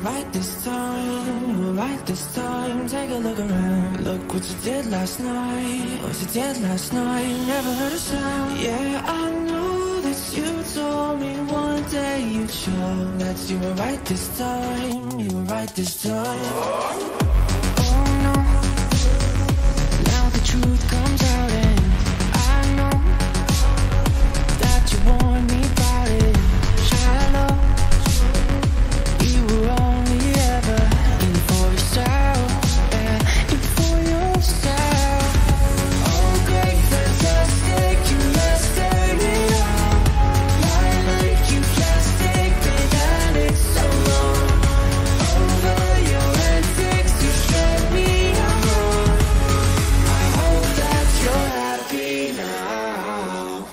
right this time, you were right this time. Take a look around, look what you did last night. What you did last night, never heard a sound. Yeah, I know that you told me one day you'd show that you were right this time, you were right this time. Oh no, now the truth comes out and I know that you warned me about it. Shallow, you were only ever in for yourself, yeah, in for yourself. Oh great, fantastic, you must take me out. Like you plastic, and it's so long. Over your antics, you strung me out. I hope that you're happy now.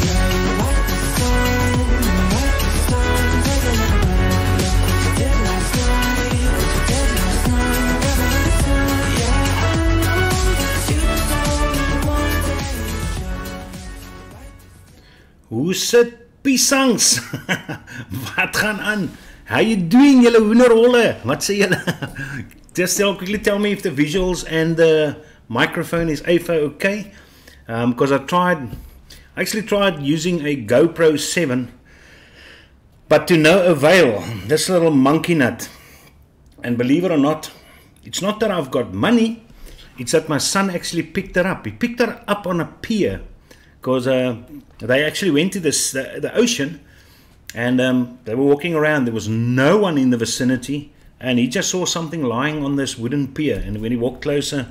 Yeah, you're right this time, you're right this time. Take a look around, look what you did last night. What you did last night, never heard a sound. Yeah, I know that you told me one day you'd show. Hoe sit piesangs? Wat gaan aan? How you doing, julle hoenderholle? Wat sê julle? Just quickly tell me if the visuals and the microphone is okay. Because I actually tried using a GoPro 7, but to no avail. This little monkey nut. And believe it or not, it's not that I've got money, it's that my son actually picked her up. He picked her up on a pier because they actually went to the ocean, and they were walking around. There was no one in the vicinity, and he just saw something lying on this wooden pier, and when he walked closer,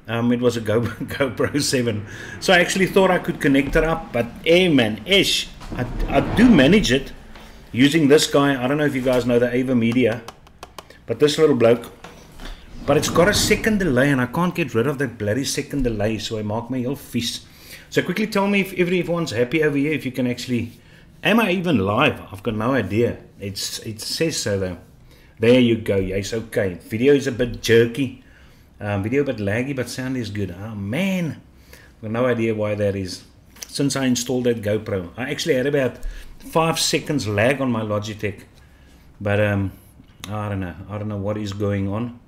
it was a GoPro 7. So I actually thought I could connect her up, but hey man, I do manage it using this guy. I don't know if you guys know the Ava Media, but this little bloke, but it's got a second delay, and I can't get rid of that bloody second delay, so I mark my heel fish. So quickly tell me if everyone's happy over here, if you can actually, am I even live? I've got no idea. It says so though. There you go, yes, okay. Video is a bit jerky, video a bit laggy, but sound is good. Oh man, I've got no idea why that is. Since I installed that GoPro, I actually had about 5 seconds lag on my Logitech, but I don't know what is going on.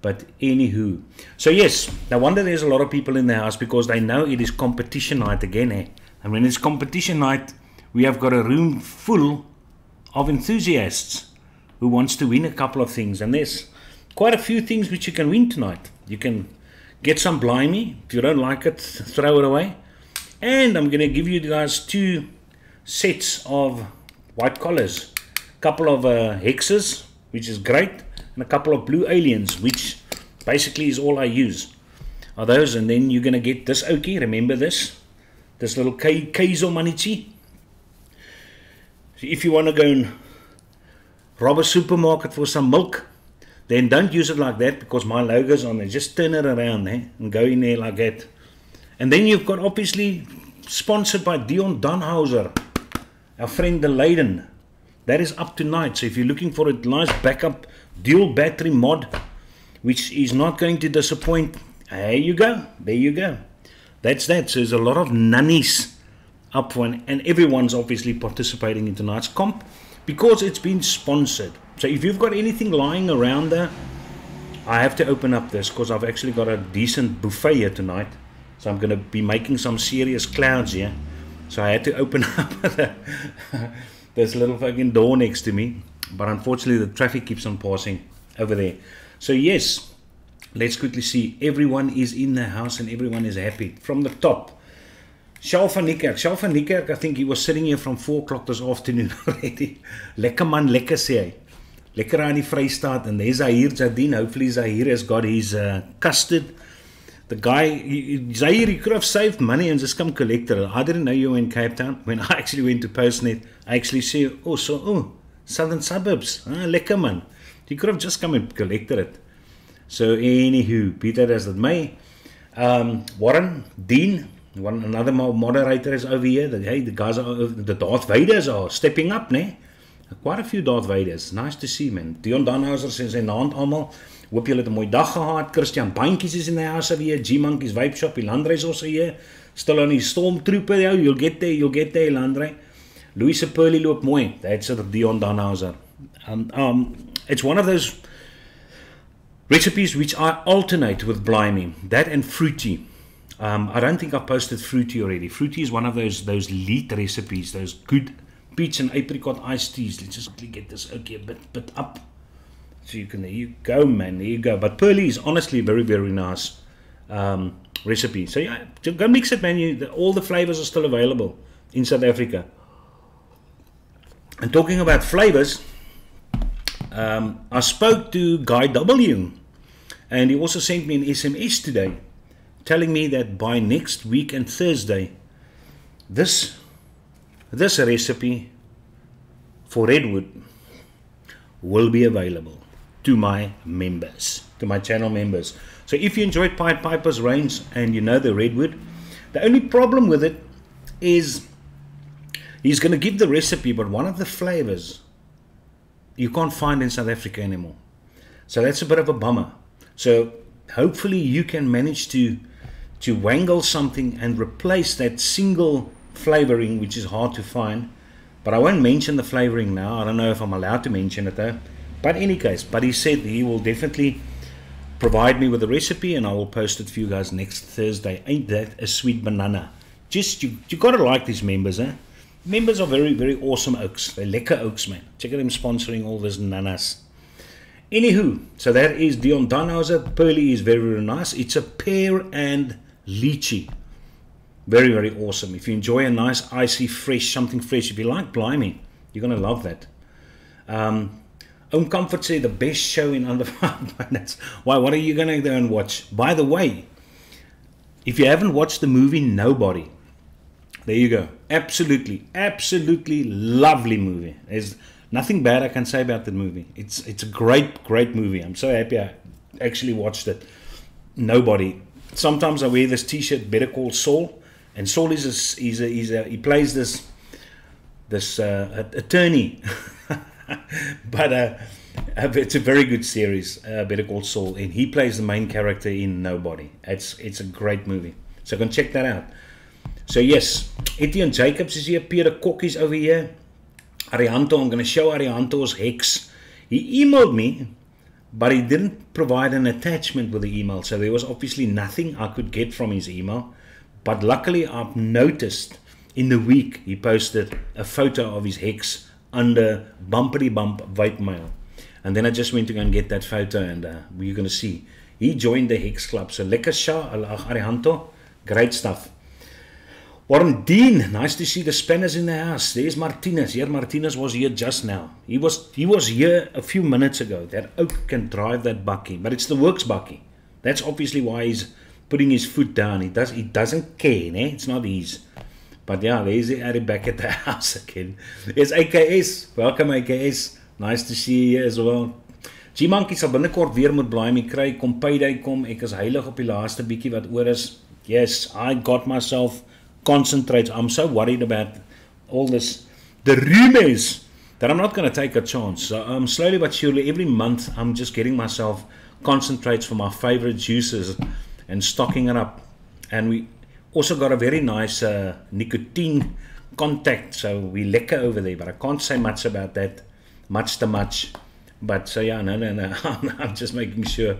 But anywho, so yes, no wonder there's a lot of people in the house, because they know it is competition night again, eh? And when it's competition night, we have got a room full of enthusiasts who wants to win a couple of things, and there's quite a few things which you can win tonight. You can get some blimey. If you don't like it, throw it away. And I'm going to give you guys 2 sets of white collars, a couple of hexes, which is great, and a couple of blue aliens, which basically is all I use, are those. And then you're going to get this okie. Remember this little Keizo Manichi. So if you want to go and rob a supermarket for some milk, then don't use it like that, because my logo's on there. Just turn it around and go in there like that. And then you've got, obviously, sponsored by Dion Danhauser, our friend the Leiden. That is up tonight. So if you're looking for a nice backup dual battery mod, which is not going to disappoint, there you go. There you go. That's that. So there's a lot of nannies up for, and everyone's obviously participating in tonight's comp because it's been sponsored. So if you've got anything lying around there, I have to open up this, because I've actually got a decent buffet here tonight. So I'm going to be making some serious clouds here. So I had to open up this little fucking door next to me. But unfortunately the traffic keeps on passing over there. So yes, let's quickly see. Everyone is in the house and everyone is happy. From the top, Charles van Niekerk, I think he was sitting here from 4 o'clock this afternoon already. Lekker man, lekker sê hy. Lekker aan die Vrystaat. And there's Zahir Jardine. Hopefully Zahir has got his custard. The guy, Zahir, he could have saved money and just come collect it. I didn't know you were in Cape Town. When I actually went to Postnet, I actually see, southern suburbs. Lekker man. You could have just come and collected it. So anywho, be that as it may, Warren, Dean, another moderator is over here. The guys are, the Darth Vaders are stepping up, ne? Quite a few Darth Vaders. Nice to see, man. Dion Danhauser sê sy naam almal. Hoop julle het 'n mooi dag gehad. Christian Baantjies is in the house over here. G-Monkeys Vibe Shop, Landry is also here. Still on die stormtrooper, you'll get there, Landry. Louise Pearly loop mooi. That's Dion Danhauser. It's one of those recipes which I alternate with blimey, that and fruity. I don't think I've posted fruity already. Fruity is one of those lead recipes, those good peach and apricot iced teas. Let's just quickly get this okay, a bit up. So you can, there you go, man, there you go. But pearly is honestly very, very nice recipe. So yeah, go mix it, man. All the flavors are still available in South Africa. And talking about flavors, I spoke to Guy W, and he also sent me an SMS today telling me that by next week and Thursday, this recipe for redwood will be available to my members, to my channel members. So if you enjoyed Pied Piper's range and you know the redwood, the only problem with it is he's going to give the recipe, but one of the flavors you can't find in South Africa anymore. So that's a bit of a bummer. So hopefully you can manage to wangle something and replace that single flavoring, which is hard to find. But I won't mention the flavoring now. I don't know if I'm allowed to mention it though. But in any case, but he said he will definitely provide me with a recipe, and I will post it for you guys next Thursday. Ain't that a sweet banana? Just you gotta like these members, eh? Members are very, very awesome oaks. They're lekker oaks, man. Check out them sponsoring all this nanas. Anywho, so that is Dion Danhauser. Pearly is very, very nice. It's a pear and lychee. Very, very awesome. If you enjoy a nice, icy, fresh, something fresh, if you like blimey, you're going to love that. Own Comfort say the best show in under 5 minutes. Why, what are you going to go and watch? By the way, if you haven't watched the movie Nobody, there you go. Absolutely, absolutely lovely movie. There's nothing bad I can say about the movie. It's a great, great movie. I'm so happy I actually watched it. Nobody. Sometimes I wear this t-shirt, Better Call Saul, and Saul he plays this attorney, but it's a very good series, Better Call Saul, and he plays the main character in Nobody. It's a great movie, so you can check that out. So yes, Etienne Jacobs is here, Peter Kok is over here, Arihanto. I'm going to show Arihanto's hex. He emailed me, but he didn't provide an attachment with the email, so there was obviously nothing I could get from his email. But luckily I've noticed in the week he posted a photo of his hex under Bumpity Bump Vape Mail, and then I just went to go and get that photo, and you're going to see he joined the Hex Club. So lekker Shah, Arihanto, great stuff. Warren Dean, nice to see the Spanners in the house. There's Martinez. Here Martinez was here just now. He was here a few minutes ago. That oak can drive that bucky, but it's the works bucky. That's obviously why he's putting his foot down. He doesn't care, né? It's not his. But yeah, there's the Ari back at the house again. There's AKS. Welcome AKS. Nice to see you here as well. G-Monkey sal binnekort weer moet blimey kry. Kom payday kom. Ek is heilig op die laaste bietjie wat oor is. Yes, I got myself concentrate. I'm so worried about all this, the rumors, that I'm not going to take a chance. So slowly but surely, every month, I'm just getting myself concentrates for my favorite juices and stocking it up. And we also got a very nice nicotine contact, so we lekker over there, but I can't say much about that, much to much. But so yeah, no, I'm just making sure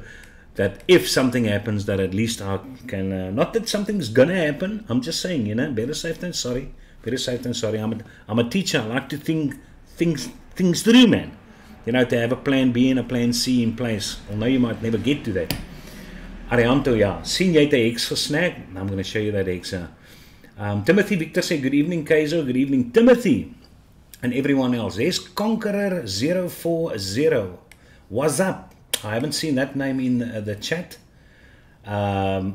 that if something happens, that at least I can, not that something's gonna happen, I'm just saying, you know, better safe than sorry, better safe than sorry. I'm a teacher, I like to think things through, man. You know, to have a plan B and a plan C in place. Although you might never get to that. Arihanto, ja, sien jy het 'n hex gesnack? I'm going to show you that hex. Timothy Victor say, good evening, Kaiser, good evening, Timothy, and everyone else. There's Conqueror 040. What's up? I haven't seen that name in the chat.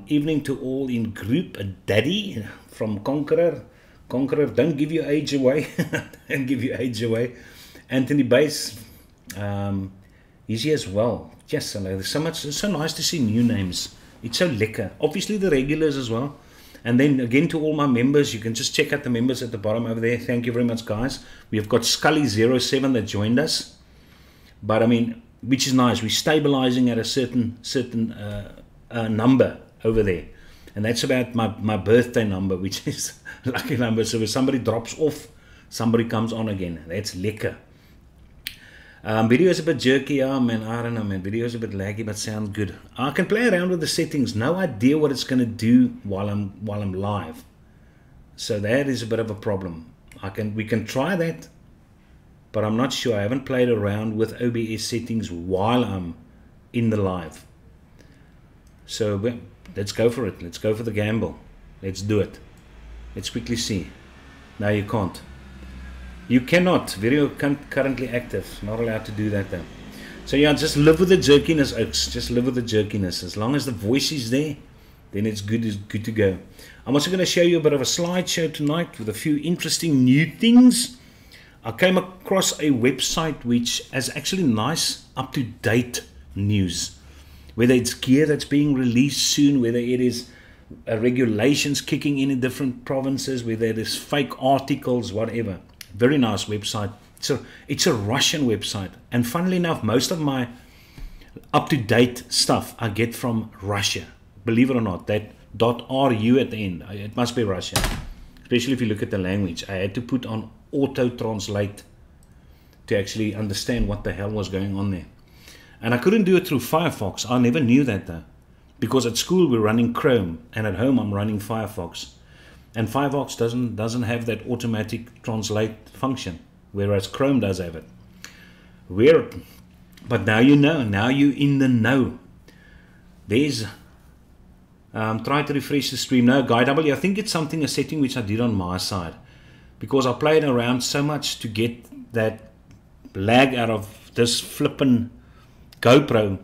Evening to all in group. Daddy from Conqueror. Conqueror, don't give your age away. Don't give your age away. Anthony Bass, he's here as well. Yes, there's so much. It's so nice to see new names. It's so lekker. Obviously the regulars as well. And then again to all my members, you can just check out the members at the bottom over there. Thank you very much, guys. We've got Scully07 that joined us. But I mean, which is nice. We're stabilizing at a certain number over there, and that's about my birthday number, which is a lucky number. So if somebody drops off, somebody comes on again. That's lekker. Video is a bit jerky, yeah, man. I don't know, man. Video is a bit laggy, but sounds good. I can play around with the settings. No idea what it's going to do while I'm live. So that is a bit of a problem. We can try that, but I'm not sure. I haven't played around with OBS settings while I'm in the live. So let's go for it. Let's go for the gamble. Let's do it. Let's quickly see. No, you can't. You cannot. Video currently active. Not allowed to do that though. So yeah, just live with the jerkiness, Oaks. Just live with the jerkiness. As long as the voice is there, then it's good to go. I'm also going to show you a bit of a slideshow tonight with a few interesting new things. I came across a website which has actually nice up-to-date news. Whether it's gear that's being released soon, whether it is regulations kicking in different provinces, whether it is fake articles, whatever. Very nice website. It's a Russian website, and funnily enough, most of my up-to-date stuff I get from Russia. Believe it or not, that .ru at the end, it must be Russian. Especially if you look at the language. I had to put on auto-translate to actually understand what the hell was going on there. And I couldn't do it through Firefox. I never knew that though. Because at school we're running Chrome, and at home I'm running Firefox. And Firefox doesn't have that automatic translate function, whereas Chrome does have it. Weird. But now you know. Now you're in the know. There's... try to refresh the stream. No, Guy W, I think it's a setting which I did on my side. Because I played around so much to get that lag out of this flippin' GoPro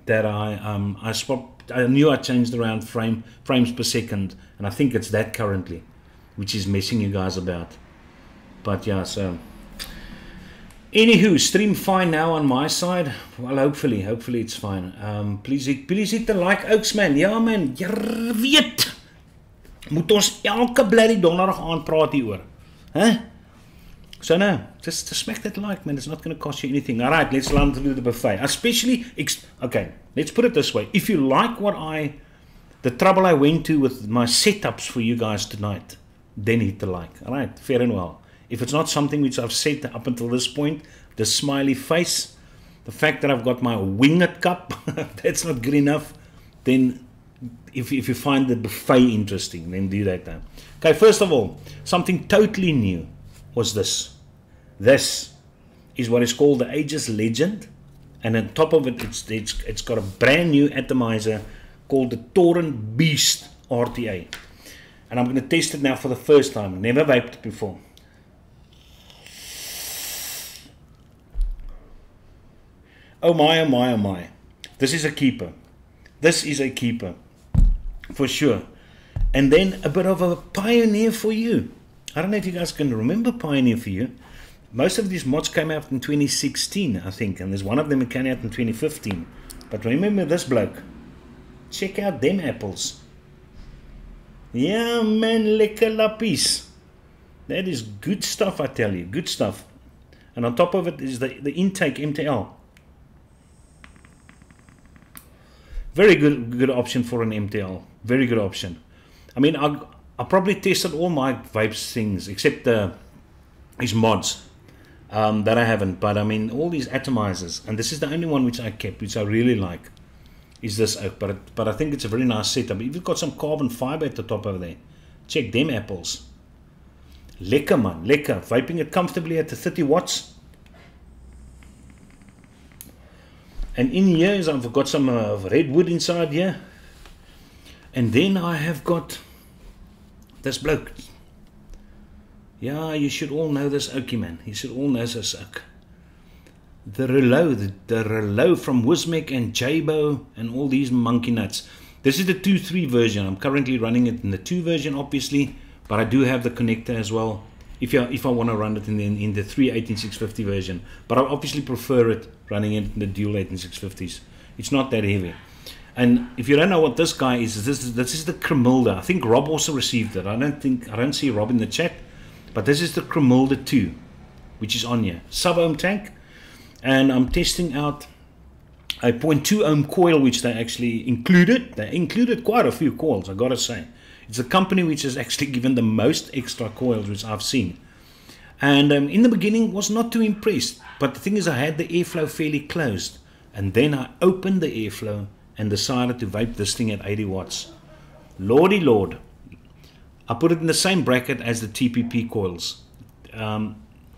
that I knew I changed around frames per second, and I think it's that currently, which is messing you guys about. But yeah, so anywho, stream fine now on my side. Well, hopefully it's fine. Please hit the like, Oaks, man. Ja man, jy weet moet ons elke bloody donderdag aand praat hieroor. Huh? So no, just smack that like, man. It's not going to cost you anything. All right, let's land through the buffet. Especially, okay, let's put it this way. If you like the trouble I went to with my setups for you guys tonight, then hit the like. All right, fair and well. If it's not something which I've said up until this point, the smiley face, the fact that I've got my winged cup, that's not good enough, then if you find the buffet interesting, then do that now. Okay, first of all, something totally new was this. This is what is called the Aegis Legend, and on top of it, it's got a brand new atomizer called the Torrent Beast RTA. And I'm going to test it now for the first time. Never vaped it before. Oh my, oh my, oh my. This is a keeper. This is a keeper. For sure. And then a bit of a pioneer for you. I don't know if you guys can remember Pioneer for you. Most of these mods came out in 2016, I think. And there's one of them that came out in 2015. But remember this bloke. Check out them apples. Yeah, man, lekker lappies. That is good stuff, I tell you. Good stuff. And on top of it is the intake MTL. Very good option for an MTL. Very good option. I mean, I probably tested all my vapes things except these mods that I haven't. But I mean, all these atomizers, and this is the only one which I kept, which I really like, is this oak. But I think it's a very nice setup. If you've got some carbon fiber at the top over there, check them apples. Lekker man, lekker. Vaping it comfortably at the 30 watts. And in here I've got some redwood inside here. And then I have got this bloke. Yeah, you should all know this oakie, man. You should all know this oak. The Rouleau, the Rouleau from Wismec and Jabo and all these monkey nuts. This is the 2.3 version. I'm currently running it in the 2 version, obviously, but I do have the connector as well. If I want to run it in the 3 18650 version, but I obviously prefer it running it in the dual 18650s. It's not that heavy. And if you don't know what this guy is, this is the Cremilda. I think Rob also received it. I don't see Rob in the chat, but this is the Cremilda 2, which is on here. Sub-ohm tank, and I'm testing out a 0.2 ohm coil, which they actually included. They included quite a few coils, I gotta say. It's a company which has actually given the most extra coils which I've seen. And in the beginning was not too impressed, but the thing is I had the airflow fairly closed, and then I opened the airflow and decided to vape this thing at 80 watts. Lordy Lord. I put it in the same bracket as the TPP coils.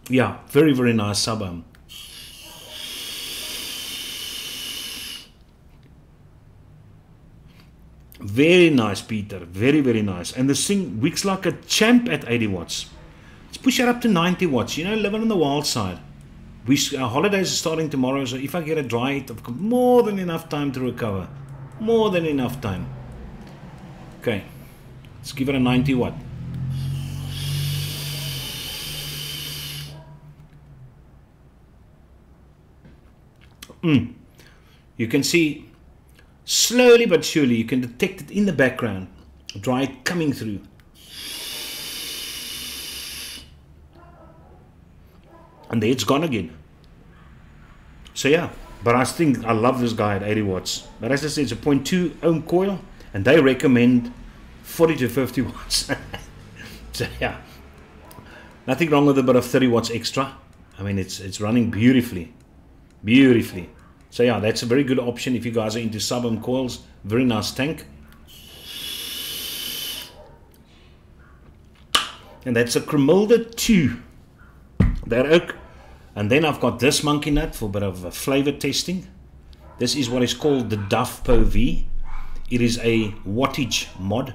Yeah, very, very nice sub-ohm. Very nice, Peter. Very, very nice. And this thing wicks like a champ at 80 watts. Let's push it up to 90 watts. You know, living on the wild side. Our holidays are starting tomorrow, so if I get a dry hit, I've got more than enough time to recover. More than enough time. Okay. Let's give it a 90 watt. You can see slowly but surely you can detect it in the background, dry it coming through. And there it's gone again. So yeah, but I think I love this guy at 80 watts. But as I said, it's a 0.2 ohm coil, and they recommend 40 to 50 watts. So yeah, nothing wrong with a bit of 30 watts extra. I mean, it's running beautifully. Beautifully. So yeah, that's a very good option if you guys are into sub-ohm coils. Very nice tank. And that's a Cremilda 2. There ook. And then I've got this monkey nut for a bit of flavor testing. This is what is called the Duff Po V. It is a wattage mod.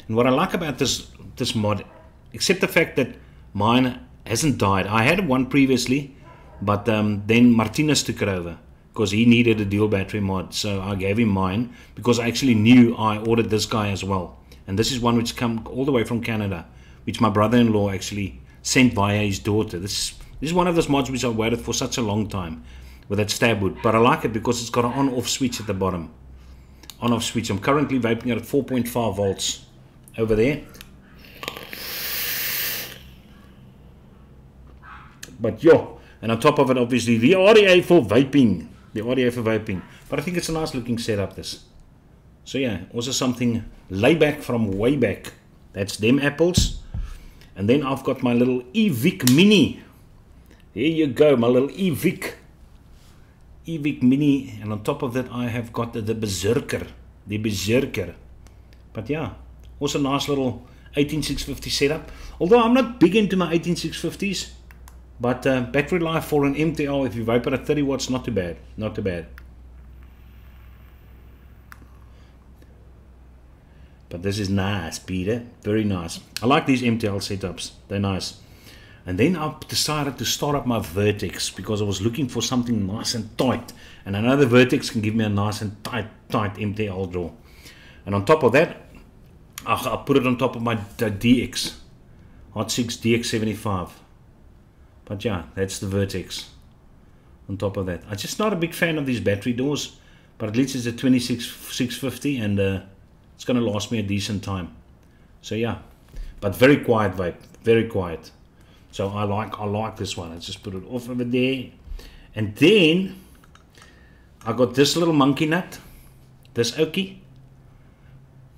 And what I like about this mod, except the fact that mine hasn't died. I had one previously, but then Martinez took it over because he needed a dual battery mod. So I gave him mine because I actually knew I ordered this guy as well. And this is one which come all the way from Canada, which my brother-in-law actually sent via his daughter. This is one of those mods which I've waited for such a long time with that stab wood. But I like it because it's got an on-off switch at the bottom. On-off switch. I'm currently vaping it at 4.5 volts over there. But yo, and on top of it, obviously, the RDA for vaping. The RDA for vaping. But I think it's a nice looking setup, this. So yeah, also something layback from way back. That's them apples. And then I've got my little eVic Mini. There you go, my little eVic Mini. And on top of that, I have got the Berserker. The Berserker. But yeah, also nice little 18650 setup. Although I'm not big into my 18650s. But battery life for an MTL, if you vape it at 30 watts, not too bad. Not too bad. But this is nice, Peter. Very nice. I like these MTL setups. They're nice. And then I decided to start up my Vertex because I was looking for something nice and tight. And I know the Vertex can give me a nice and tight MTL draw. And on top of that, I put it on top of my DX. Hot 6 DX75. But yeah, that's the Vertex on top of that. I'm just not a big fan of these battery doors, but at least it's a 26650 and it's going to last me a decent time. So yeah, but very quiet vape, very quiet. So I like this one. Let's just put it off over there. And then I got this little monkey nut, this Oki,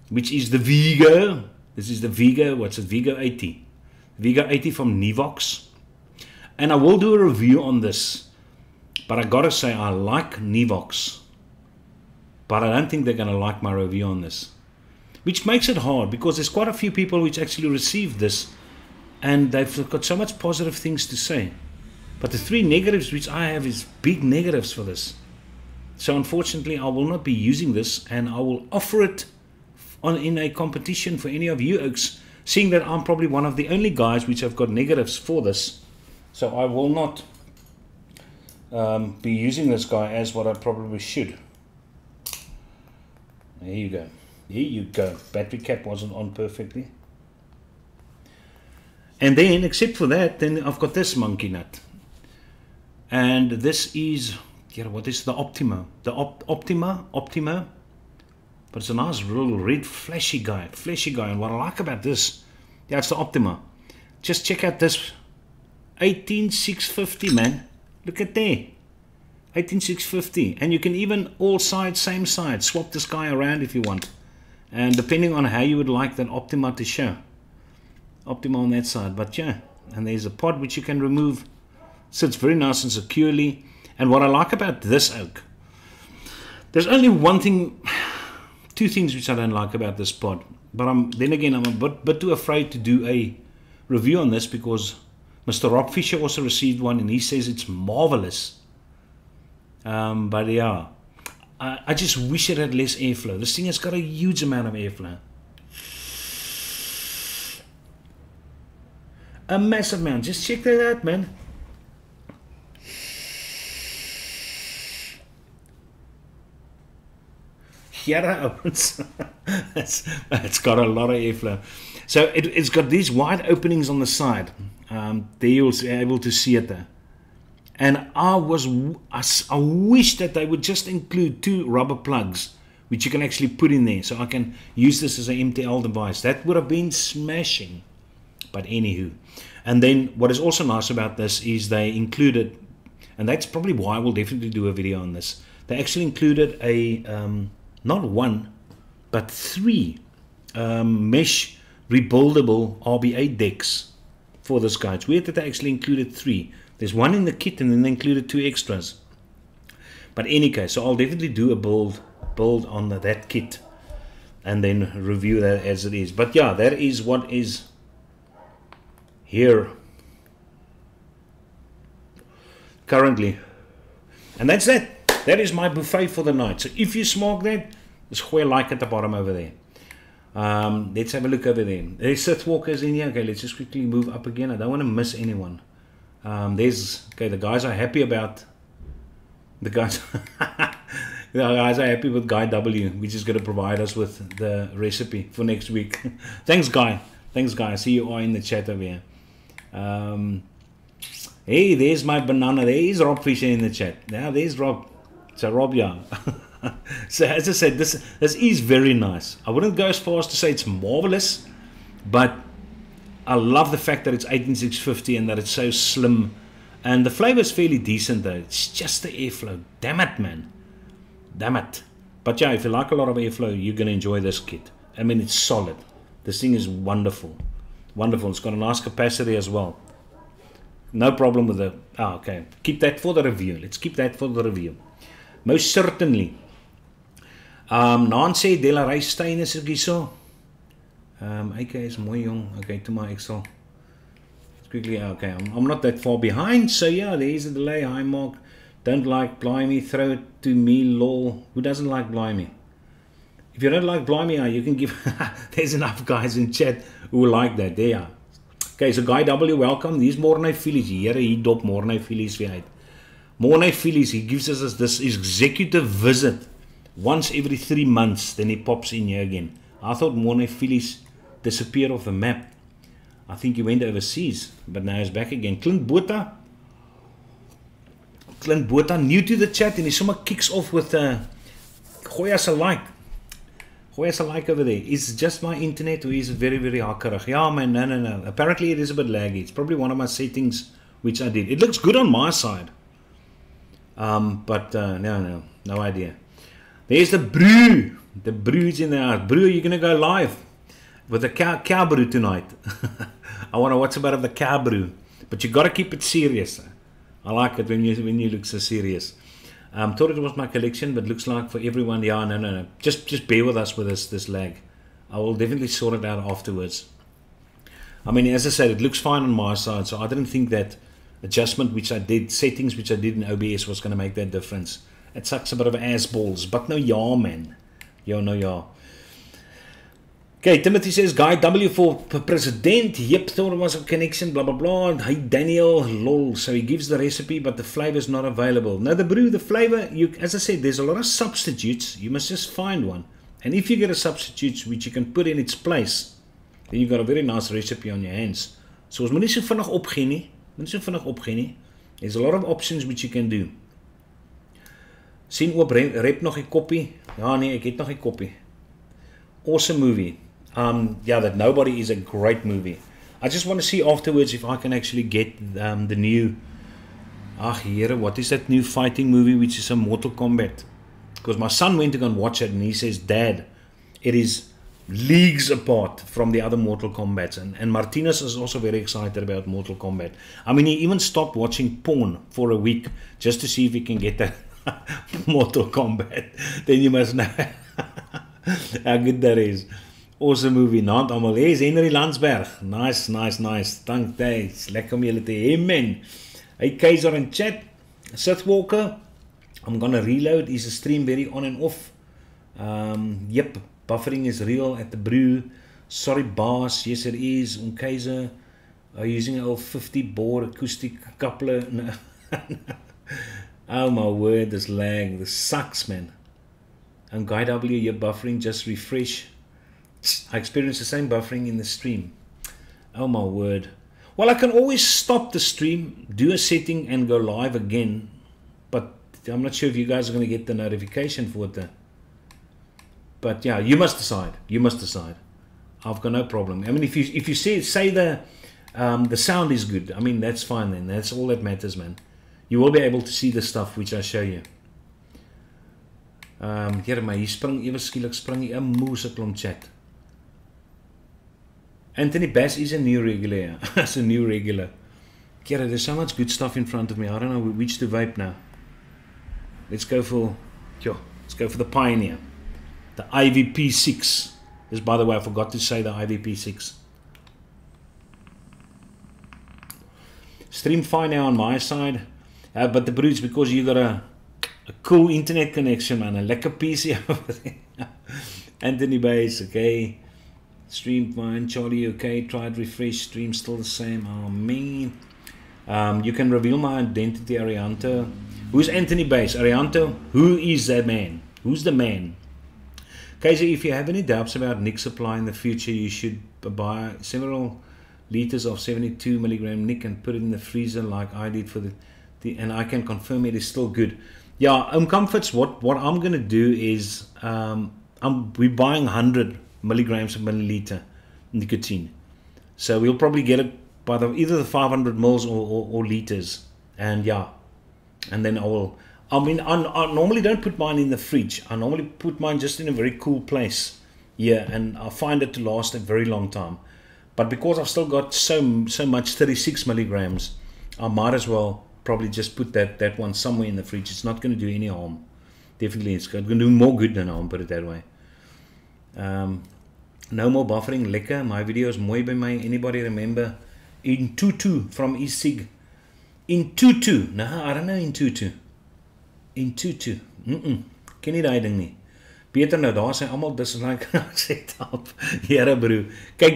which is the Vigo. This is the Vigo, what's it, Vigo 80. Vigo 80 from Nivox. And I will do a review on this, but I gotta say I like Nivox, but I don't think they're gonna like my review on this, which makes it hard because there's quite a few people which actually received this and they've got so much positive things to say, but the 3 negatives which I have is big negatives for this. So unfortunately I will not be using this, and I will offer it in a competition for any of you oaks, seeing that I'm probably one of the only guys which have got negatives for this. So I will not be using this guy as what I probably should. There you go. There you go. Battery cap wasn't on perfectly. And then, except for that, then I've got this monkey nut. And this is, yeah, what is the Optima? The Optima. But it's a nice little red flashy guy. And what I like about this, yeah, it's the Optima. Just check out this 18650, man. Look at there. 18650. And you can even all sides, same side. Swap this guy around if you want. And depending on how you would like that Optima to show. Optima on that side. But yeah, and there's a pod which you can remove. Sits very nice and securely. And what I like about this oak, there's only one thing, two things which I don't like about this pod. But then again, I'm a bit too afraid to do a review on this because Mr. Rob Fisher also received one and he says it's marvelous. But yeah, I just wish it had less airflow. This thing has got a huge amount of airflow. A massive amount. Just check that out, man. Here it opens. It's got a lot of airflow. So it's got these wide openings on the side. There you'll be able to see it there. And I wish that they would just include 2 rubber plugs which you can actually put in there, so I can use this as an MTL device. That would have been smashing. But anywho, and then what is also nice about this is they included, and that's probably why I will definitely do a video on this, they actually included a not 1 but 3 mesh rebuildable RB8 decks for this guy. It's weird that they actually included 3. There's 1 in the kit and then they included 2 extras. But in any case, so I'll definitely do a build on that kit and then review that as it is. But yeah, that is what is here currently, and that's that. That is my buffet for the night. So if you smoke that, there's a like at the bottom over there. Let's have a look over there. There's Sith Walkers in here. Okay, let's just quickly move up again. I don't want to miss anyone. The guys are happy about the guys. The guys are happy with Guy W, which is going to provide us with the recipe for next week. Thanks, Guy. Thanks, Guy. I see you all in the chat over here. Hey, there's my banana. There's Rob Fisher in the chat. Now there's Rob. So Rob, yeah. So as I said, this is very nice. I wouldn't go as far as to say it's marvelous, but I love the fact that it's 18650 and that it's so slim, and the flavor is fairly decent though. It's just the airflow. Damn it, man. Damn it. But yeah, if you like a lot of airflow, you're gonna enjoy this kit. I mean, it's solid. This thing is wonderful. Wonderful. It's got a nice capacity as well. No problem with the... okay. Keep that for the review. Let's keep that for the review. Most certainly. Nancy De La Reystein is ek hierso. AK is mooi jong. Okay, to my Excel. Let's quickly... Okay, I'm not that far behind. So yeah, there's a delay. Hi, Mark. Don't like Blimey. Throw it to me, lol. Who doesn't like Blimey? If you don't like Blimey, you can give... There's enough guys in chat who like that. There you are. Okay, so Guy W, welcome. These Mornay Phillies. Here he dop Mornay Phillies weer uit. Mornay Phillies, he gives us this executive visit once every 3 months. Then he pops in here again. I thought Mornay Phillies disappeared off the map. I think he went overseas, but now he's back again. Clint Botha, new to the chat, and he somewhere kicks off with gooi us a like. Gooi us a like over there. Is it just my internet or is it very, very hakkerig? Yeah, man, no. Apparently it is a bit laggy. It's probably one of my settings which I did. It looks good on my side. But no idea. There's the brew. The brew's in the house. Brew, you're going to go live with the cow brew tonight. I want to watch a bit of the cow brew. But you got to keep it serious. I like it when you look so serious. Thought it was my collection, but looks like for everyone, yeah, no. Just bear with us with this lag. I will definitely sort it out afterwards. I mean, as I said, it looks fine on my side, so I didn't think that adjustment which I did, settings which I did in OBS was going to make that difference. It sucks a bit of ass balls, but no, yeah, man. Yeah. Okay, Timothy says, Guy W for president. Yep, thought it was a connection, blah, blah, blah. Hey, Daniel, lol. So he gives the recipe, but the flavor is not available. Now, the brew, the flavor, as I said, there's a lot of substitutes. You must just find one. And if you get a substitute which you can put in its place, then you've got a very nice recipe on your hands. So, as moet nie so vinnig opgee nie. There's a lot of options which you can do. Sien oop, rep nog 'n koppie. Ja, nee, ek het nog 'n koppie. Awesome movie. That Nobody is a great movie. I just want to see afterwards if I can actually get the new... what is that new fighting movie which is a Mortal Kombat? Because my son went to go and watch it and he says, Dad, it is leagues apart from the other Mortal Kombats. And Martinez is also very excited about Mortal Kombat. I mean, he even stopped watching porn for a week just to see if he can get that Mortal Kombat. Then you must know how good that is. Awesome movie. Naand almal. Hey, Henry Landsberg. Nice, nice, nice. Thank thanks. Lekker om julle te hê, man. Hey, Kaiser in chat. Sith Walker. I'm gonna reload. Is the stream very on and off? Yep. Buffering is real at the brew. Sorry, boss. Yes, it is. Kaiser are using an L50 board acoustic coupler. No. Oh my word, this lag. This sucks, man. Guy W, your buffering just refresh. I experienced the same buffering in the stream. Oh my word. Well, I can always stop the stream, do a setting, and go live again. But I'm not sure if you guys are going to get the notification for it. But yeah, you must decide. You must decide. I've got no problem. I mean, if you say the sound is good, I mean, that's fine then. That's all that matters, man. You will be able to see the stuff which I show you. Here, maar hier spring ewe skielik spring jy 'n moose klomp chat. Anthony Bass is a new regular. It's a new regular. Kira, there's so much good stuff in front of me. I don't know which to vape now. Let's go for the Pioneer. The IVP6. This, by the way, I forgot to say the IVP6. Stream fine now on my side. But the brutes, because you got a cool internet connection, man. A lekker PC over there. Anthony Bass, okay. Stream fine. Charlie, okay. Tried refresh. Stream still the same. Oh, man. You can reveal my identity, Arianto. Who's Anthony Bass? Arianto, who is that man? Who's the man? Casey, if you have any doubts about Nick supply in the future, you should buy several liters of 72 milligram Nick and put it in the freezer like I did for the and I can confirm it is still good. Yeah, Comforts, what I'm going to do is we're buying 100 milligrams per milliliter nicotine. So we'll probably get it by either the 500 mils or liters. And yeah, and then I normally don't put mine in the fridge. I normally put mine just in a very cool place. Yeah, and I find it to last a very long time. But because I've still got so much 36 milligrams, I might as well probably just put that one somewhere in the fridge. It's not going to do any harm. Definitely, it's going to do more good than harm, put it that way. No more buffering, lekker. My video is mooi by my. Anybody remember In Tutu from Isig? In Tutu. No, I don't know In Tutu. In Tutu. Ken nie daai ding nie. Peter, nou daar sy almal dis like set up. Here bro. Kyk,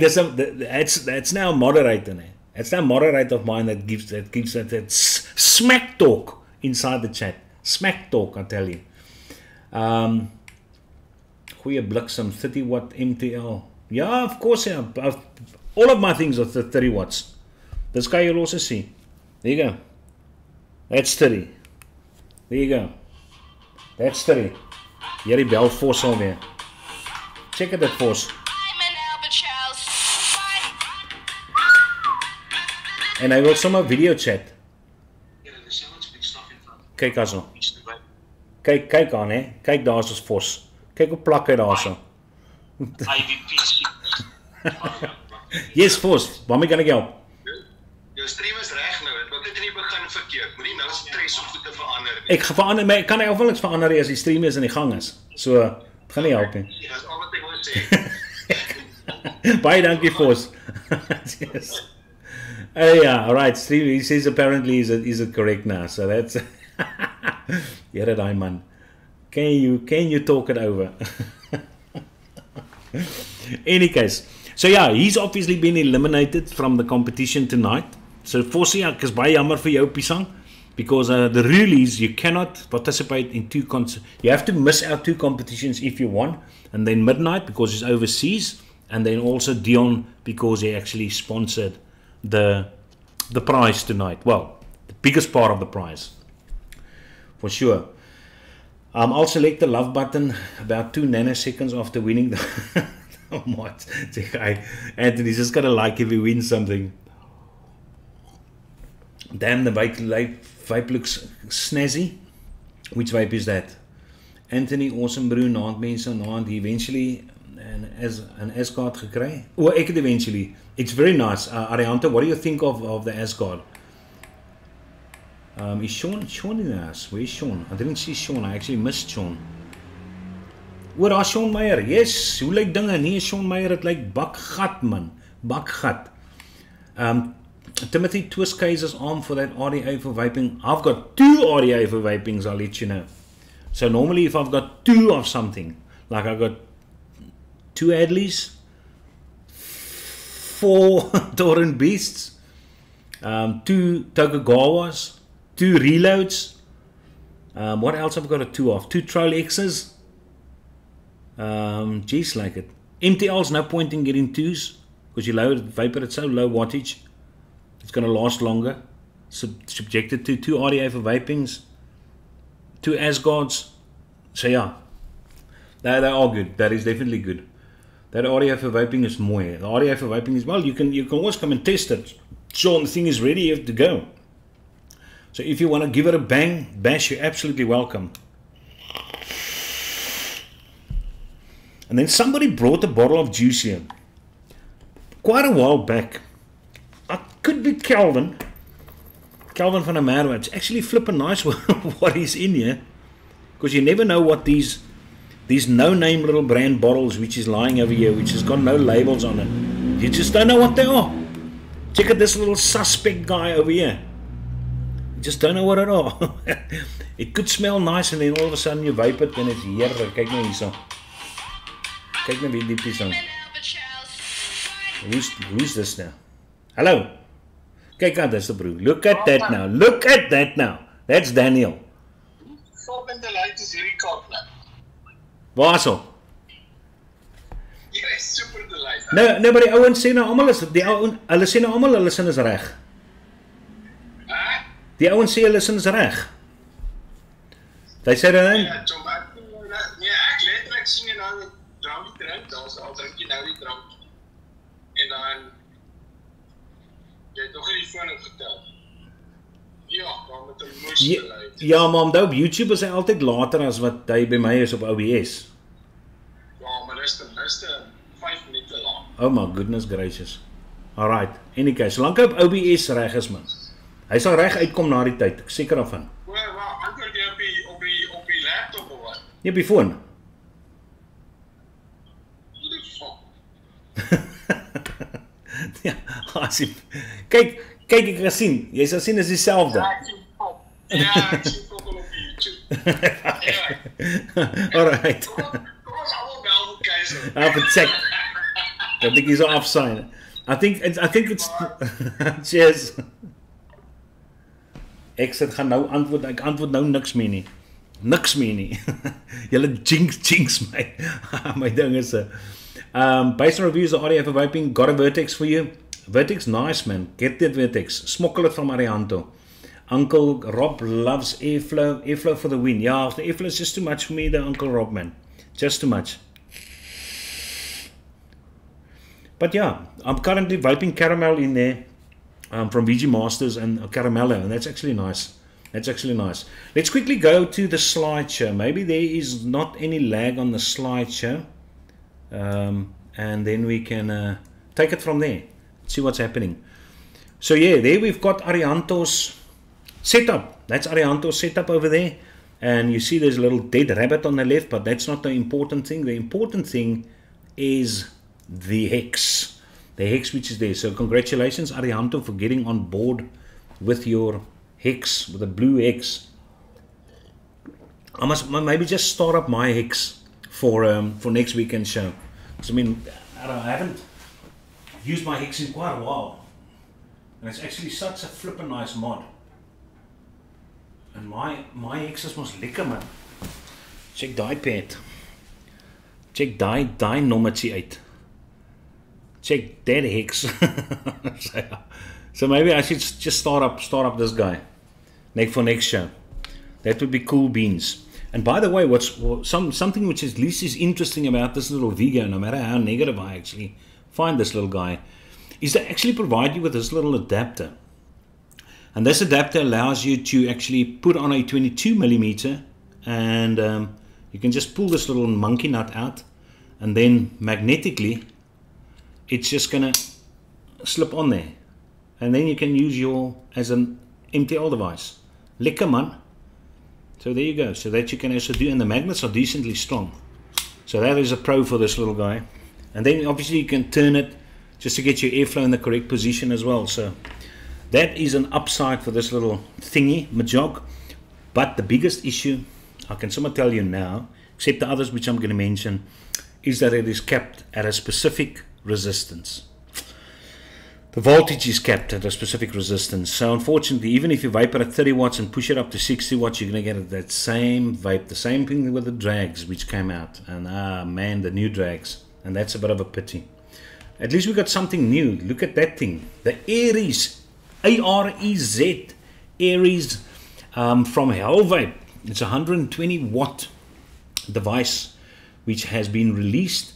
that's now a moderator, nee. It's now a moderator of mine that gives that smack talk inside the chat. Smack talk, I tell you. Goeie bliksem, 30 watt MTL. Yeah, of course, yeah. All of my things are 30 watts. This guy you'll also see. There you go. That's 30. There you go. That's 30. Hier die bel force alweer. Check out that force. En hy wil sommer video chat. Kyk aso. Kyk aan hè. Kyk daar is ons force. Kyk hoe plak hy daar so. Yes, force. Waarmee kan ek help? Jou stream is reg nou. Dit moet net in die begin verkeerd. Moenie nou stres om goed te verander nie. Ek gaan verander, maar ek kan nie of niks verander as die stream is in die gang is. So, het gaan nie help nie. Dis al wat ek wil sê. Baie dankie, Force. Yes. Yeah, alright, stream, he says apparently is it correct now. So that's yeah, that man. Can you talk it over? Any case. So yeah, he's obviously been eliminated from the competition tonight. So Force, ek is baie jammer vir jou Pisang, because the rule is you cannot participate in you have to miss out 2 competitions if you want, and then Midnight because he's overseas, and then also Dion because he actually sponsored the prize tonight. Well, the biggest part of the prize for sure. I'll select the love button about 2 nanoseconds after winning the what? Anthony's just gonna like if he wins something. Damn, the vape looks snazzy. Which vape is that? Anthony, awesome brew, naand mense, naand. He eventually an S card gekry. Oh, ek het eventually. It's very nice. Arianto, what do you think of the S card? Is Sean in the house? Where's Sean? I didn't see Sean. I actually missed Sean. Oor daar Sean Meyer. Yes, hoe lyk dinge? Nee, Sean Meyer, het lyk bakgat man. Bakgat. Timothy, twist cases arm for that RDA for vaping. I've got 2 RDA for vapings, I'll let you know. So normally if I've got 2 of something, like I've got 2 Adleys, 4 Torrent Beasts, 2 Tokugawas, 2 Reloads, what else have I got a 2 of? 2 Troll X's, geez, like it. MTL's no point in getting 2s, because you lower vapor at so low wattage, it's going to last longer. Subjected to 2 RDA for vapings, 2 Asgards. So yeah, they are good. That is definitely good. That RDA for vaping is more. The RDA for vaping is, well, you can always come and test it. Sure, the thing is ready, you have to go. So if you want to give it a bang, bash, you're absolutely welcome. And then somebody brought a bottle of juice here quite a while back. I could be Calvin van der Merwe. It's actually flipping nice what is in here, because you never know what these no-name little brand bottles which is lying over here, which has got no labels on it. You just don't know what they are. Check out this little suspect guy over here. You just don't know what it are. It could smell nice and then all of a sudden you vape it and it's heerlijk. Kyk nou hierso. Kyk nou wie diep is dan. Who's this now? Hello. Kyk out, that's the brew. Look at that now. Look at that now. That's Daniel. Waarso? Jy is super delight. Nee, maar die ouens sê nou almal is hulle sê nou almal hulle sin is reg. Die ouens sê hulle sin is reg. They sê dan Ja, Tom, ek letterlik sien jy nou drank drink, daar's al drink jy nou die drank. En dan jy het nog nie die foon opgetel. Ja, dan met 'n moes geluid. Ja, maar onthou op YouTube is hy altyd later as wat hy by my is op OBS. Ja, maar dis 5 minute lank. Oh my goodness gracious. Alright, in die case, solank hy op OBS reg is man. Hy sal reg uitkom na die tyd, ek seker daarvan. Waar antwoord jy op die laptop of wat? Nie op die foon. What the fuck? Ja, asie. Kyk, ek kan sien. Jy sal sien is dieselfde. Ja, ek sien ook al op YouTube. Alright. Kom ons allemaal bel vir Keizer. I'll have to check. I think he's off sign. I think it's cheers. Ek sê gaan nou antwoord, ek antwoord nou niks meer nie. Niks meer nie. Julle jinx my. My ding is based on reviews of audio for vaping, got a Vertex for you. Vertex, nice man. Get that Vertex. Smokkel it from Arianto. Uncle Rob loves airflow. Airflow for the win. Yeah, the airflow is just too much for me, the Uncle Rob man. Just too much. But yeah, I'm currently vaping caramel in there from VG Masters and Caramello, and that's actually nice. That's actually nice. Let's quickly go to the slideshow. Maybe there is not any lag on the slideshow. And then we can take it from there. See what's happening. So yeah, there we've got Arianto's setup. That's Arianto's setup over there. And you see there's a little dead rabbit on the left, but that's not the important thing. The important thing is the hex. The hex which is there. So congratulations Arianto for getting on board with your hex, with a blue hex. I must maybe just start up my hex for next weekend show. Because I mean, I haven't used my hex in quite a while. And it's actually such a flippin' nice mod. And my hex is mos lekker man. Check die pad. Check die nommertjie uit. Check that hex. So maybe I should just start up this guy. For next show. That would be cool beans. And by the way, something which at least is interesting about this little Vigo, no matter how negative I actually find this little guy, is they actually provide you with this little adapter. And this adapter allows you to actually put on a 22mm, and you can just pull this little monkey nut out, and then magnetically it's just gonna slip on there, and then you can use your as an MTL device. Lekker man. So there you go. So that you can also do, and the magnets are decently strong. So that is a pro for this little guy. And then obviously you can turn it just to get your airflow in the correct position as well. So that is an upside for this little thingy, majog. But the biggest issue, I can somewhat tell you now, except the others which I'm going to mention, is that it is capped at a specific resistance. The voltage is capped at a specific resistance. So unfortunately, even if you vape it at 30 watts and push it up to 60 watts, you're going to get that same vape. The same thing with the drags which came out. And man, the new drags. And that's a bit of a pity. At least we got something new. Look at that thing. The Aries. A-R-E-Z. Aries from Hell Vape. It's a 120 watt device which has been released.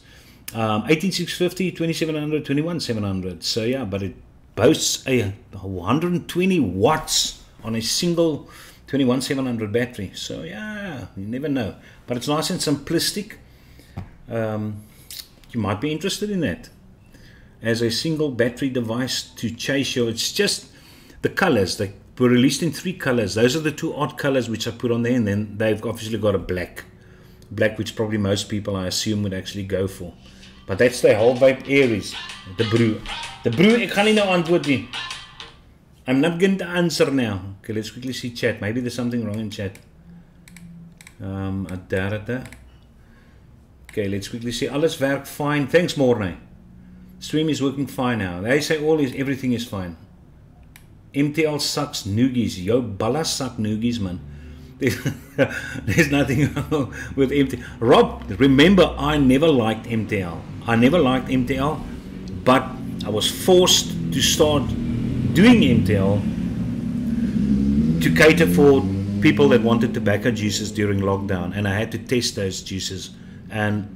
18650, 2700, 21700. So yeah, but it boasts a 120 watts on a single 21700 battery. So yeah, you never know. But it's nice and simplistic. You might be interested in that as a single battery device to chase your. It's just the colors. They were released in 3 colors. Those are the 2 odd colors which I put on there, and then they've obviously got a black, which probably most people I assume would actually go for. But that's the whole vape Aries. The brew. Ek gaan nie nou antwoord nie. I'm not going to answer now. Okay, let's quickly see chat. Maybe there's something wrong in chat. Okay, let's quickly see. Alles werk fine. Thanks, Mornay. Stream is working fine now. They say everything is fine. MTL sucks noogies. Yo, balla suck noogies, man. There's nothing wrong with MTL. Rob, remember, I never liked MTL. But I was forced to start doing MTL to cater for people that wanted tobacco juices during lockdown, and I had to test those juices, and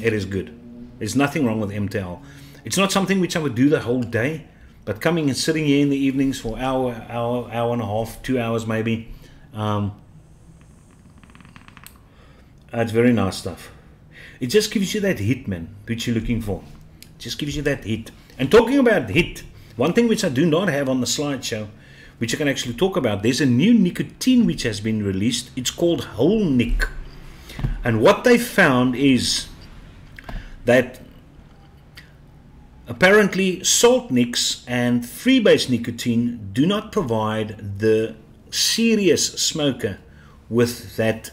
it is good. There's nothing wrong with MTL. It's not something which I would do the whole day, but coming and sitting here in the evenings for an hour and a half, 2 hours maybe, it's very nice stuff. It just gives you that hit, man, which you're looking for. It just gives you that hit. And talking about hit, one thing which I do not have on the slideshow, which I can actually talk about, there's a new nicotine which has been released. It's called Whole Nic. And what they found is that apparently salt nicks and freebase nicotine do not provide the serious smoker with that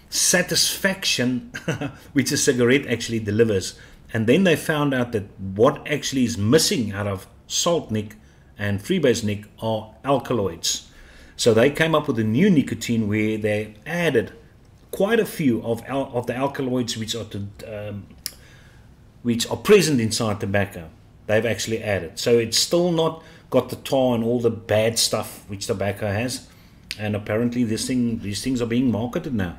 satisfaction which a cigarette actually delivers. And then they found out that what actually is missing out of salt nic and freebase nic are alkaloids. So they came up with a new nicotine where they added quite a few of the alkaloids which are present inside tobacco. They've actually added. So it's still not got the tar and all the bad stuff which tobacco has. And apparently these things are being marketed now.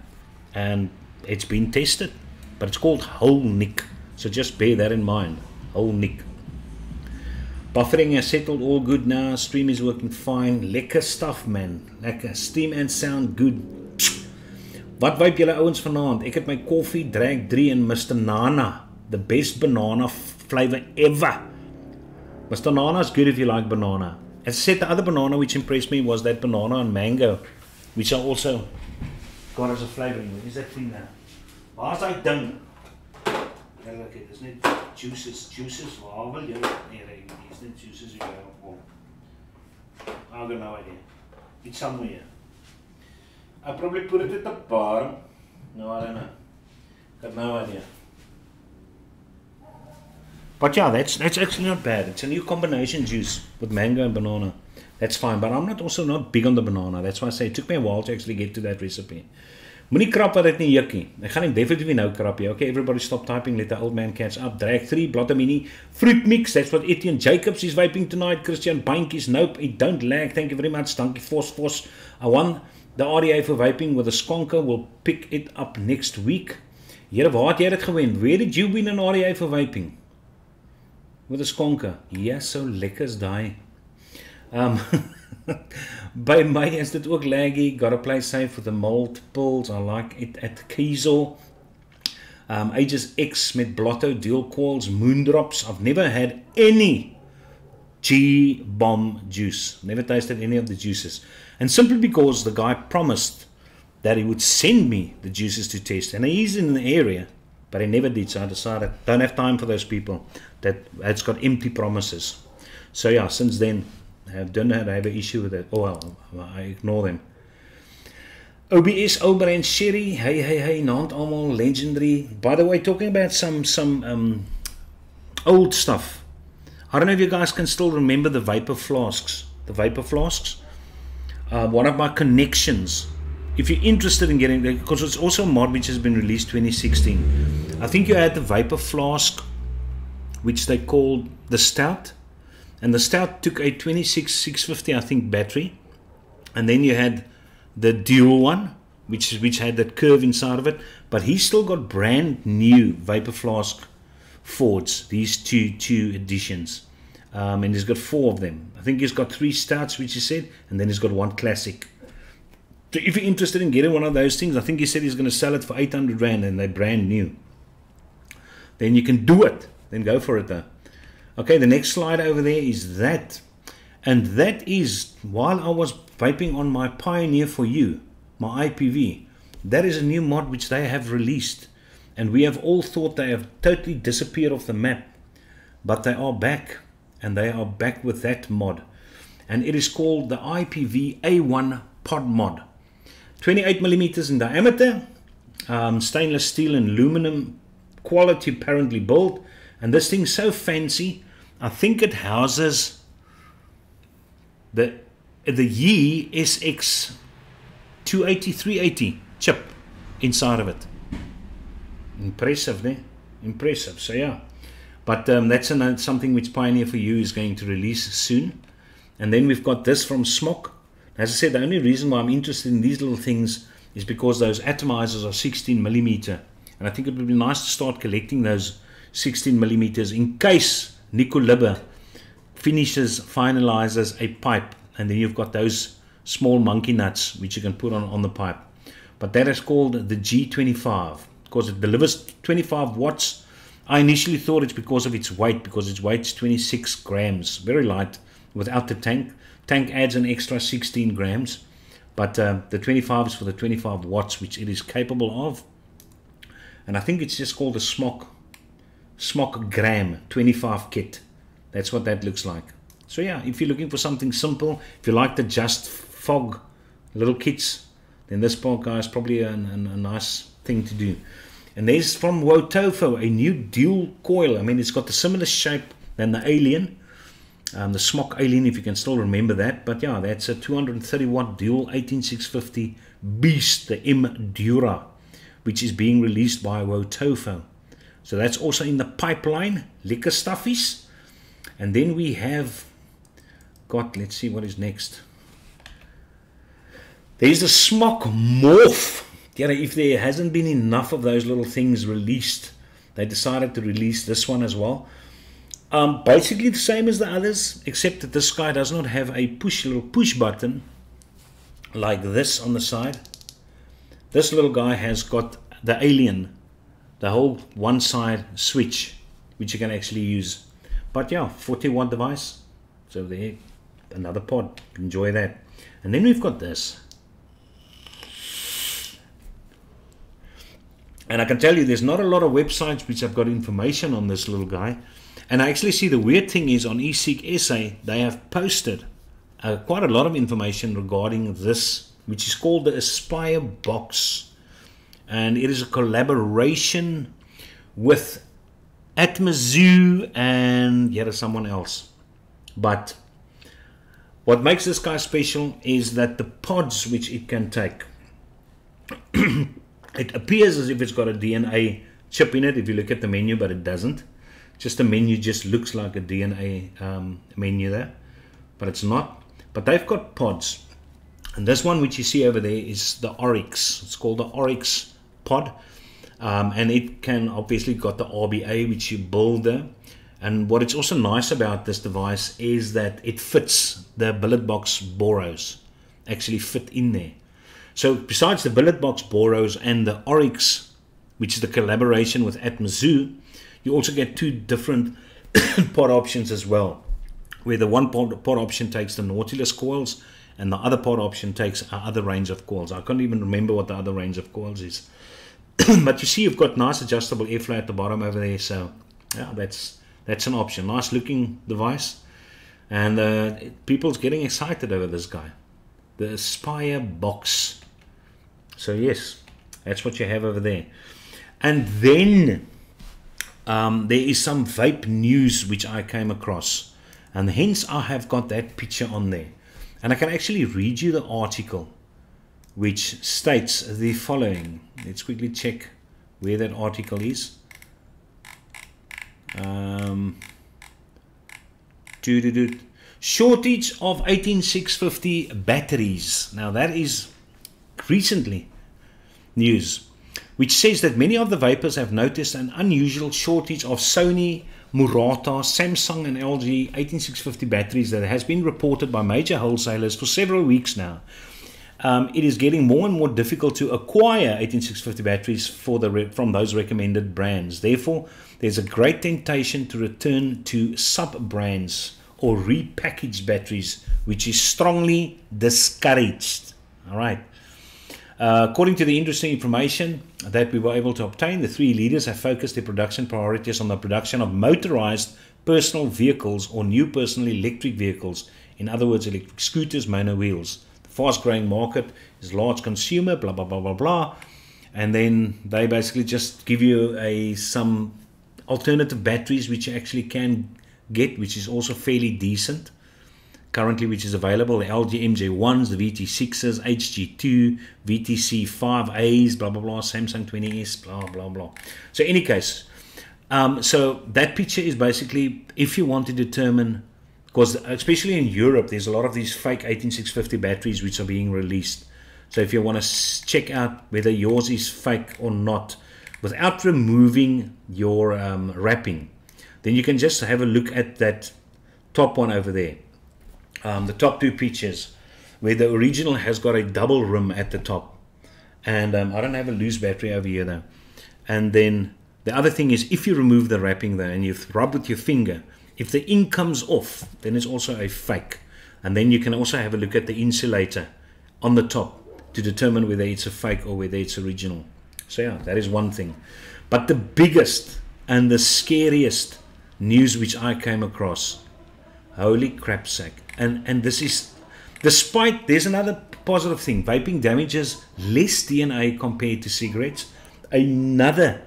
And it's been tested. But it's called Whole Nic. So just bear that in mind. Whole Nic. Buffering has settled, all good now. Stream is working fine. Lekker stuff, man. Lekker. Steam and sound good. Wat vibe julle ouens vanaand? Ek het my koffie drag 3 in Mr. Nana. The best banana flavor ever. Mr. Nana is good if you like banana. As I said, the other banana which impressed me was that banana and mango, which I also got as a flavor. What is that thing now? Waar is dat ding? Ja, look, it's not juices. Waar wil jy? Nee, it's not juices. I've got no idea. It's somewhere. I probably put it at the bottom. No, I don't know. Got no idea. But yeah, that's actually not bad. It's a new combination juice with mango and banana. That's fine. But I'm also not big on the banana. That's why I say it took me a while to actually get to that recipe. Moenie krap wat dit nie juk nie. Ek gaan definitely nou krap hier. Okay, everybody stop typing. Let the old man catch up. Drag 3, Blotter Mini, Fruit Mix. That's what Etienne Jacobs is vaping tonight. Christian Bankies, nope, it don't lag. Thank you very much. Dankie Fos. I won the RDA for vaping with a skonker. We'll pick it up next week. Here, waar het jy dit gewen? Where did you win an RDA for vaping? With a skonker. Ja, so lekker is daai. By my is dit ook laggy. Gotta play safe with the multiples. I like it at Kiesel. Ages X met Blotto, dual coils, moondrops. I've never had any G-bomb juice. Never tasted any of the juices. And simply because the guy promised that he would send me the juices to test. And he's in the area, but he never did. So I decided, don't have time for those people that's got empty promises. So yeah, since then, I don't have an issue with it. Oh well, I ignore them. OBS, Oberyn, Sherry, hey, naand almal, legendary. By the way, talking about some old stuff. I don't know if you guys can still remember the vapor flasks. The vapor flasks. One of my connections, if you're interested in getting that, because it's also a mod which has been released 2016. I think you had the vapor flask, which they called the Stout. And the Stout took a 26650, I think, battery. And then you had the dual one, which had that curve inside of it. But he's still got brand new vapor flask Fords, these two editions. And he's got 4 of them. I think he's got 3 Stouts, which he said, and then he's got 1 Classic. So if you're interested in getting one of those things, I think he said he's going to sell it for 800 Rand, and they're brand new. Then you can do it. Then go for it though. Okay, the next slide over there is that. And that is, while I was vaping on my Pioneer for You, my IPV, that is a new mod which they have released. And we have all thought they have totally disappeared off the map. But they are back. And they are back with that mod. And it is called the IPV A1 Pod Mod. 28 millimeters in diameter. Stainless steel and aluminum quality apparently built. And this thing's so fancy, I think it houses the Yi SX 280-380 chip inside of it. Impressive, ne? Impressive, so yeah. But that's something which Pioneer for You is going to release soon. And then we've got this from Smok. As I said, the only reason why I'm interested in these little things is because those atomizers are 16 millimeter. And I think it would be nice to start collecting those 16 millimeters in case Nico Libber finalizes a pipe, and then you've got those small monkey nuts which you can put on the pipe. But that is called the G25 because it delivers 25 watts. I initially thought it's because of its weight, because its weight is 26 grams, very light without the tank. Tank adds an extra 16 grams, but the 25 is for the 25 watts which it is capable of. And I think it's just called the Smok Gram 25 kit. That's what that looks like. So yeah, if you're looking for something simple, if you like the Just Fog little kits, then this guy is probably a nice thing to do. And there's from Wotofo a new dual coil. I mean, it's got the similar shape than the Alien, the Smok Alien, if you can still remember that. But yeah, that's a 230 watt dual 18650 beast, the Endura, which is being released by Wotofo. So that's also in the pipeline. Liquor stuffies. And then we have got, let's see what is next. There's the Smok Morph. Yeah, if there hasn't been enough of those little things released, they decided to release this one as well. Basically the same as the others, except that this guy does not have a little push button like this on the side. This little guy has got the Alien, the whole one side switch, which you can actually use. But yeah, 40 watt device. So there, another pod. Enjoy that. And then we've got this. And I can tell you there's not a lot of websites which have got information on this little guy. And I actually see the weird thing is on eSeek SA, they have posted quite a lot of information regarding this, which is called the Aspire Box. And it is a collaboration with Atmazoo and yet someone else. But what makes this guy special is that the pods which it can take, it appears as if it's got a DNA chip in it if you look at the menu, but it doesn't. Just the menu just looks like a DNA menu there, but it's not. But they've got pods, and this one which you see over there is the Oryx. It's called the Oryx pod, and it can obviously got the RBA which you build there. And what it's also nice about this device is that it fits the billet box boros, actually fit in there. So besides the billet box boros and the Oryx which is the collaboration with Atmazoo, you also get two different pod options as well, where the one pod option takes the Nautilus coils and the other pod option takes our other range of coils. I can't even remember what the other range of coils is. But you see you've got nice adjustable airflow at the bottom over there, so yeah, that's an option. Nice looking device, and people's getting excited over this guy, the Aspire box. So yes, that's what you have over there. And then there is some vape news which I came across, and hence I have got that picture on there, and I can actually read you the article which states the following. Let's quickly check where that article is. Shortage of 18650 batteries. Now that is recently news, which says that many of the vapors have noticed an unusual shortage of Sony, Murata, Samsung and LG 18650 batteries that has been reported by major wholesalers for several weeks now. It is getting more and more difficult to acquire 18650 batteries from those recommended brands. Therefore, there's a great temptation to return to sub-brands or repackaged batteries, which is strongly discouraged. All right. According to the interesting information that we were able to obtain, the three leaders have focused their production priorities on the production of motorized personal vehicles or new personal electric vehicles. In other words, electric scooters, mono wheels. Fast growing market is large consumer, blah blah blah blah blah, and then they basically just give you some alternative batteries which you actually can get, which is also fairly decent currently, which is available: the LG MJ1s, the VT6s, HG2, VTC 5As, blah blah blah, Samsung 20S, blah blah blah. So in any case, so that picture is basically, if you want to determine, because especially in Europe, there's a lot of these fake 18650 batteries which are being released. So if you want to check out whether yours is fake or not, without removing your wrapping, then you can just have a look at that top one over there. The top two pictures, where the original has got a double rim at the top. And I don't have a loose battery over here though. And then the other thing is, if you remove the wrapping there and you rub with your finger, if the ink comes off, then it's also a fake. And then you can also have a look at the insulator on the top to determine whether it's a fake or whether it's original. So yeah, that is one thing. But the biggest and the scariest news which I came across, holy crap sack, and this is, despite, there's another positive thing, vaping damages less DNA compared to cigarettes. Another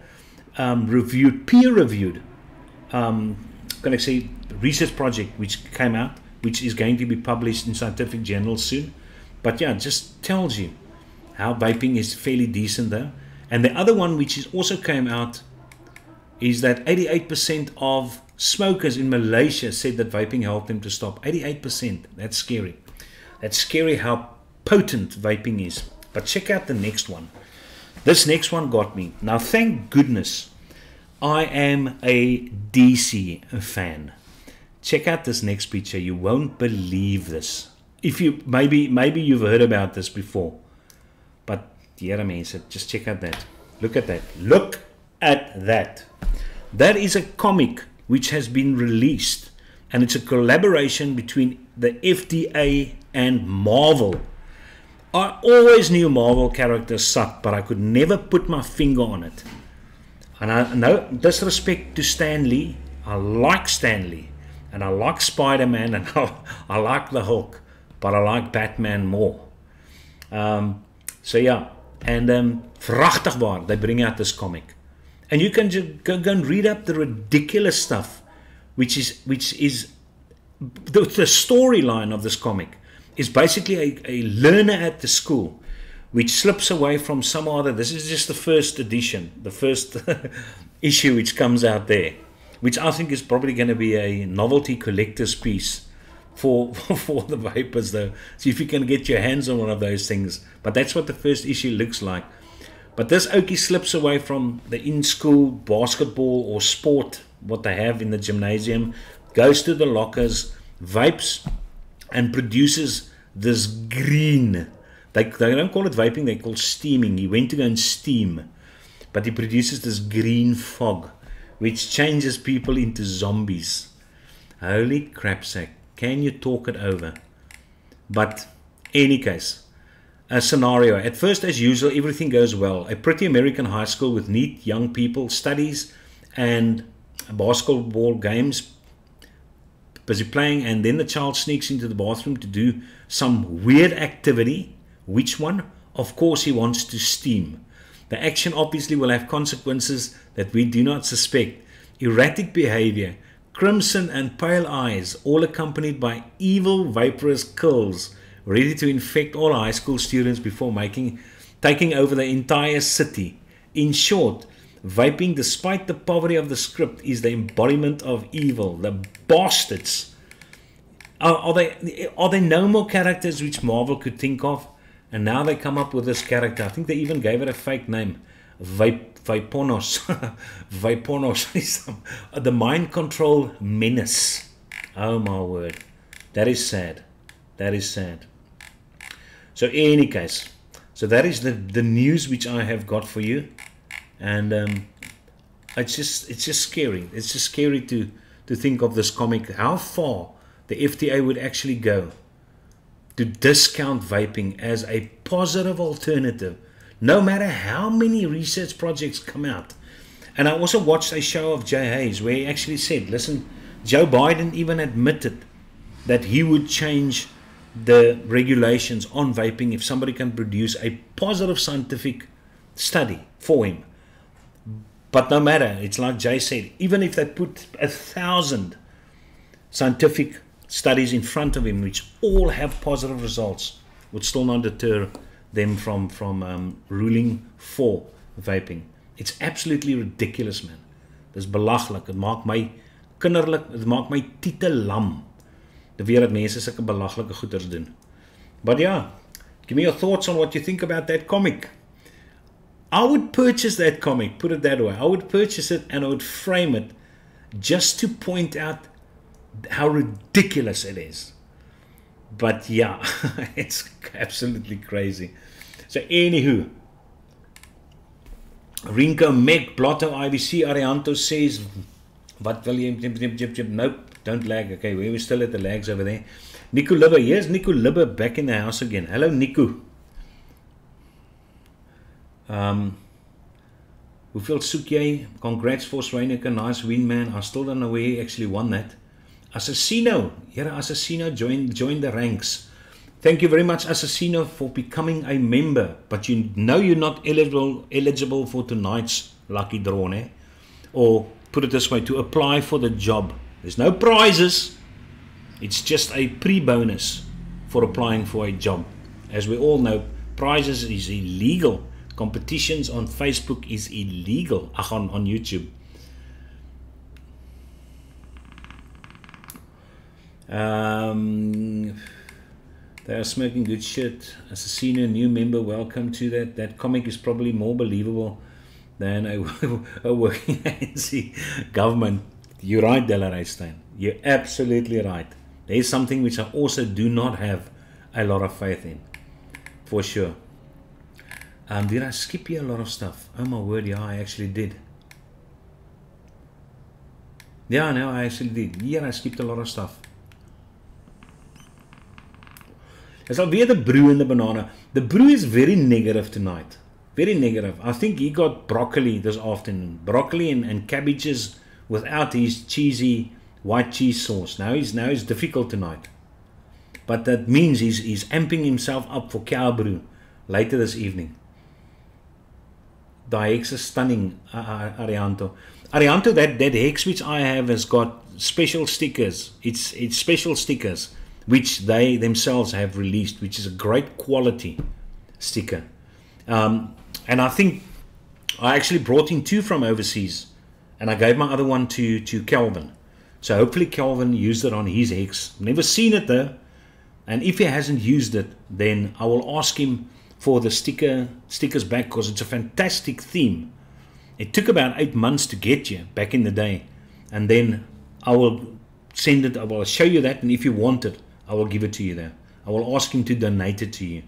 peer-reviewed can I say research project which came out, which is going to be published in scientific journals soon. But yeah, just tells you how vaping is fairly decent though. And the other one which is also came out is that 88% of smokers in Malaysia said that vaping helped them to stop. 88%. That's scary. That's scary how potent vaping is. But check out the next one. This next one got me. Now thank goodness I am a DC fan. Check out this next picture. You won't believe this. If you maybe you've heard about this before, but yeah, I mean, so just check out that. Look at that. Look at that. That is a comic which has been released, and it's a collaboration between the FDA and Marvel. I always knew Marvel characters sucked, but I could never put my finger on it. And I no disrespect to Stan Lee. I like Stan Lee, and I like Spider-Man, and I like the Hulk, but I like Batman more. So yeah, and prachtig waar, they bring out this comic, and you can just go and read up the ridiculous stuff, which is the storyline of this comic is basically a learner at the school which slips away from some other. This is just the first edition, the first issue which comes out there, which I think is probably going to be a novelty collector's piece for the vapors though. See if you can get your hands on one of those things. But that's what the first issue looks like. But this Okie slips away from the in-school basketball or sport, what they have in the gymnasium, goes to the lockers, vapes, and produces this green. They don't call it vaping, they call steaming. He went to go and steam. but he produces this green fog, which changes people into zombies. Holy crapsack, can you talk it over? But any case, a scenario. At first, as usual, everything goes well. A pretty American high school with neat young people, studies and basketball games, busy playing, and then the child sneaks into the bathroom to do some weird activity. Which one? Of course, he wants to steam. The action obviously will have consequences that we do not suspect. Erratic behavior, crimson and pale eyes, all accompanied by evil vaporous curls, ready to infect all high school students before taking over the entire city. In short, vaping, despite the poverty of the script, is the embodiment of evil. The bastards. Are there no more characters which Marvel could think of? And now they come up with this character. I think they even gave it a fake name. Vaponos. Vaponos is the mind control menace. Oh my word. That is sad. That is sad. So in any case, so that is the news which I have got for you. And it's just scary. It's just scary to think of this comic, how far the FDA would actually go to discount vaping as a positive alternative, no matter how many research projects come out. And I also watched a show of Jay Hayes where he actually said, listen, Joe Biden even admitted that he would change the regulations on vaping if somebody can produce a positive scientific study for him. But no matter, it's like Jay said, even if they put 1,000 scientific studies in front of him which all have positive results, would still not deter them from ruling for vaping. It's absolutely ridiculous, man. Dis belaglik. Dit maak my kinderlik, dit maak my titel lam. Te weet dat mense sulke belaglike goeders doen. But yeah, give me your thoughts on what you think about that comic. I would purchase that comic, put it that way. I would purchase it and I would frame it just to point out how ridiculous it is. But yeah, it's absolutely crazy. So anywho, Rinko Meg, Blotto, IBC, Arianto says, what will you, nope, don't lag. Okay, we were still at the lags over there. Nico Libbe, here's Nico Libbe back in the house again. Hello, Nico. Hoeveel soek jy? Congrats for Swyneke, nice win, man. I still don't know where he actually won that. Assassino, here Assassino joined the ranks. Thank you very much, Assassino, for becoming a member. But you know you're not eligible for tonight's lucky draw, eh? Or put it this way, to apply for the job. There's no prizes. It's just a pre-bonus for applying for a job. As we all know, prizes is illegal. Competitions on Facebook is illegal. On YouTube. They are smoking good shit. Assassino, new member, welcome to that. That comic is probably more believable than a working ANC government. You're right, Delaraystein. You're absolutely right. There is something which I also do not have a lot of faith in. For sure. Did I skip here a lot of stuff? Oh my word, yeah, I actually did. Yeah, no, I actually did. Yeah, I skipped a lot of stuff. Is alweer the brew and the banana. The brew is very negative tonight. Very negative. I think he got broccoli this afternoon. Broccoli and cabbages without his cheesy white cheese sauce. Now he's difficult tonight. But that means he's amping himself up for cow brew later this evening. The hex is stunning, Arianto. Arianto, that hex which I have has got special stickers. It's special stickers which they themselves have released, which is a great quality sticker. And I think I actually brought in 2 from overseas, and I gave my other one to Kelvin. So hopefully Kelvin used it on his hex. Never seen it though, and if he hasn't used it, then I will ask him for the stickers back, because it's a fantastic theme. It took about 8 months to get you back in the day, and then I will send it. I will show you that, and if you want it, I will give it to you there. I will ask him to donate it to you.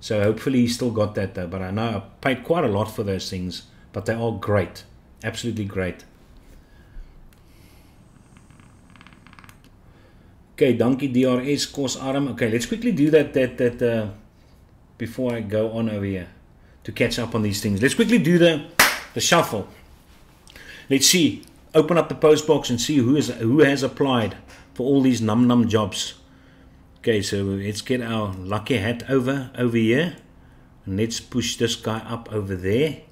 So hopefully he still got that though. But I know I paid quite a lot for those things but they are great, absolutely great. Okay, dankie DRS, kos arm. Okay, let's quickly do that before I go on over here to catch up on these things. Let's quickly do the shuffle. Let's see, open up the post box and see who has applied for all these num jobs. Okay, so let's get our lucky hat over here, and let's push this guy up over there,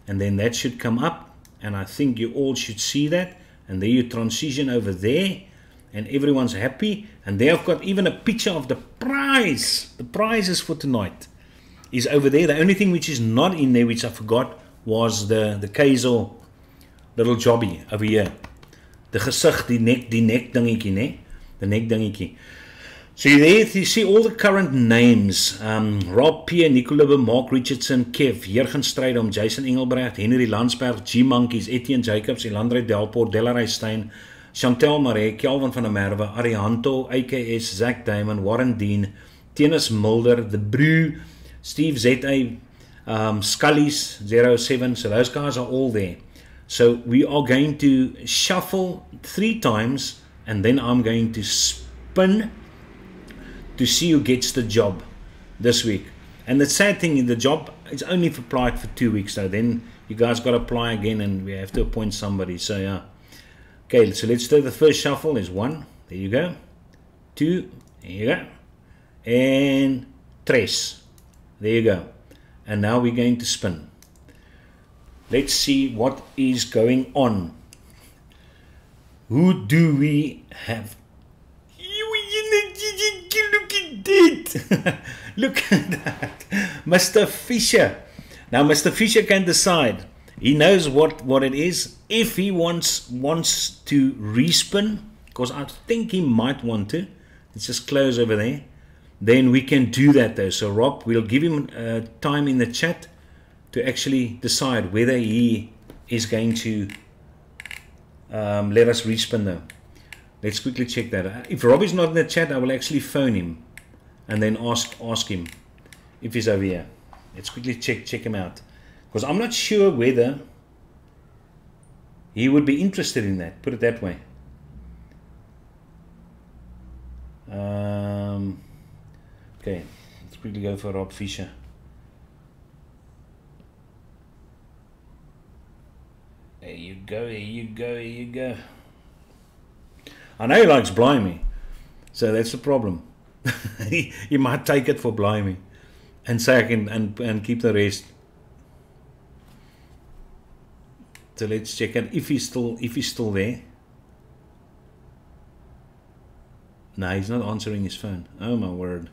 and then that should come up, and I think you all should see that, and there you transition over there, and everyone's happy. And there I've got even a picture of the prize. The prizes for tonight is over there. The only thing which is not in there, which I forgot, was the Keizel little jobby over here. The gesig, die nek dingetjie, ne? The nek dingetjie. So there you see all the current names. Rob P, Nicola, Mark Richardson, Kev, Jurgen Strydom, Jason Engelbrecht, Henry Landsberg, G Monkeys, Etienne Jacobs, Elandre Delport, Delaray Stein, Chantel Marais, Kelvin van der Merwe, Arihanto, AKS, Zach Damon, Warren Dean, Tennis Mulder, The Brew, Steve ZA, Scully's 07. So those guys are all there. So we are going to shuffle 3 times, and then I'm going to spin to see who gets the job this week. And the sad thing, the job is only applied for 2 weeks, so then you guys got to apply again, and we have to appoint somebody. So yeah. Okay, so let's do the first shuffle. Is 1, there you go. 2, there you go. And 3, there you go. And now we're going to spin. Let's see what is going on. Who do we have? Look at that. Look at that. Mr. Fisher. Now Mr. Fisher can decide. He knows what it is. If he wants to respin, because I think he might want to. Let's just close over there. Then we can do that though. So Rob, we'll give him time in the chat to actually decide whether he is going to let us respin though. Let's quickly check that. If Rob is not in the chat, I will actually phone him and then ask him if he's over here. Let's quickly check him out, because I'm not sure whether he would be interested in that. Put it that way. Okay, let's quickly go for Rob Fisher. There you go, there you go, there you go. I know he likes Blimey, so that's the problem. he might take it for Blimey and say I can and keep the rest. So let's check it if he's still there. No, he's not answering his phone. Oh my word.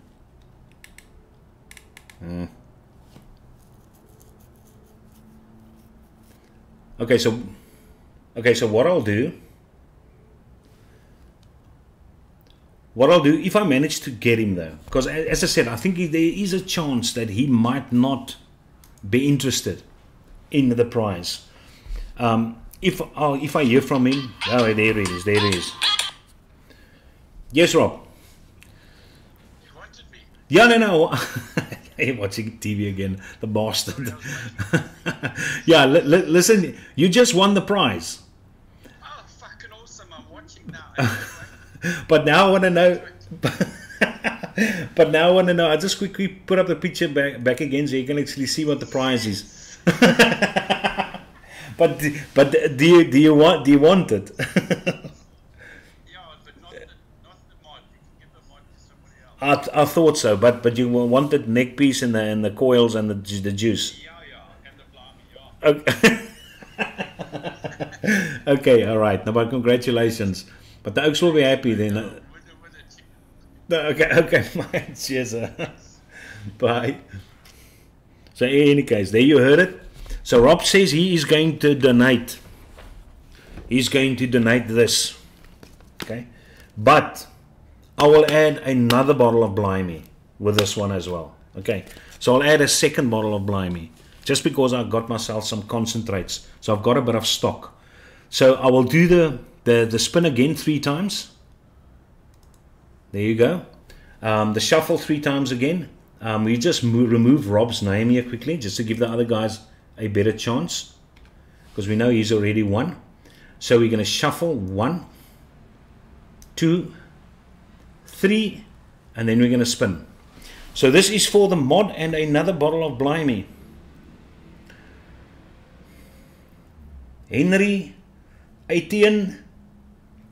Okay, so what I'll do if I manage to get him though, because as I said, I think there is a chance that he might not be interested in the prize. If I hear from him, oh, there it is. Yes, Rob. You wanted me. Yeah, no. Watching TV again, the bastard. Yeah, listen, you just won the prize. Oh, fucking awesome! I'm watching now. But now I want to know. But now I want to know. I just quickly put up the picture back again so you can actually see what the prize is. But do you want it? Yeah, but not the mod. You can give the mod to somebody else. I thought so, but you wanted neck piece and the coils and the juice. Yeah, and the Blimey, Okay. Okay, all right. Now, but congratulations. But the Oaks will be happy then. Okay. Cheers. Bye. So in any case, there you heard it. So Rob says he is going to donate. He's going to donate this. Okay. But I will add another bottle of Blimey with this one as well. Okay. So I'll add a second bottle of Blimey, just because I've got myself some concentrates. So I've got a bit of stock. So I will do the spin again 3 times. There you go. The shuffle 3 times again. We just remove Rob's name here quickly, just to give the other guys a better chance. because we know he's already won. So we're going to shuffle 1, 2, 3, and then we're going to spin. So this is for the mod and another bottle of Blimey. Henry Etienne.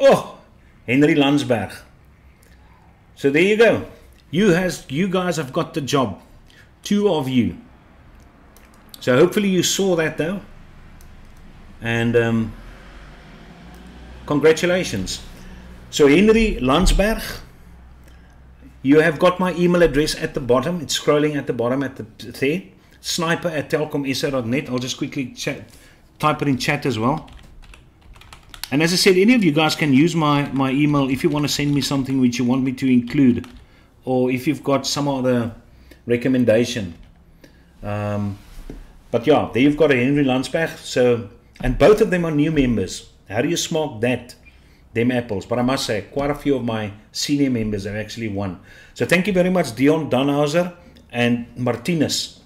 Oh, Henry Landsberg. So there you go. You guys have got the job. 2 of you. So hopefully you saw that though. And congratulations. So Henry Landsberg, you have got my email address at the bottom. It's scrolling at the bottom at there. sniper@telkomsa.net. I'll just quickly type it in chat as well. And as I said, any of you guys can use my email if you want to send me something which you want me to include, or if you've got some other recommendation. But yeah, there you've got a Henry Landsberg. So, and both of them are new members. How do you smoke that? Them apples. But I must say, quite a few of my senior members have actually won. So thank you very much, Dion Dunhauser and Martinez.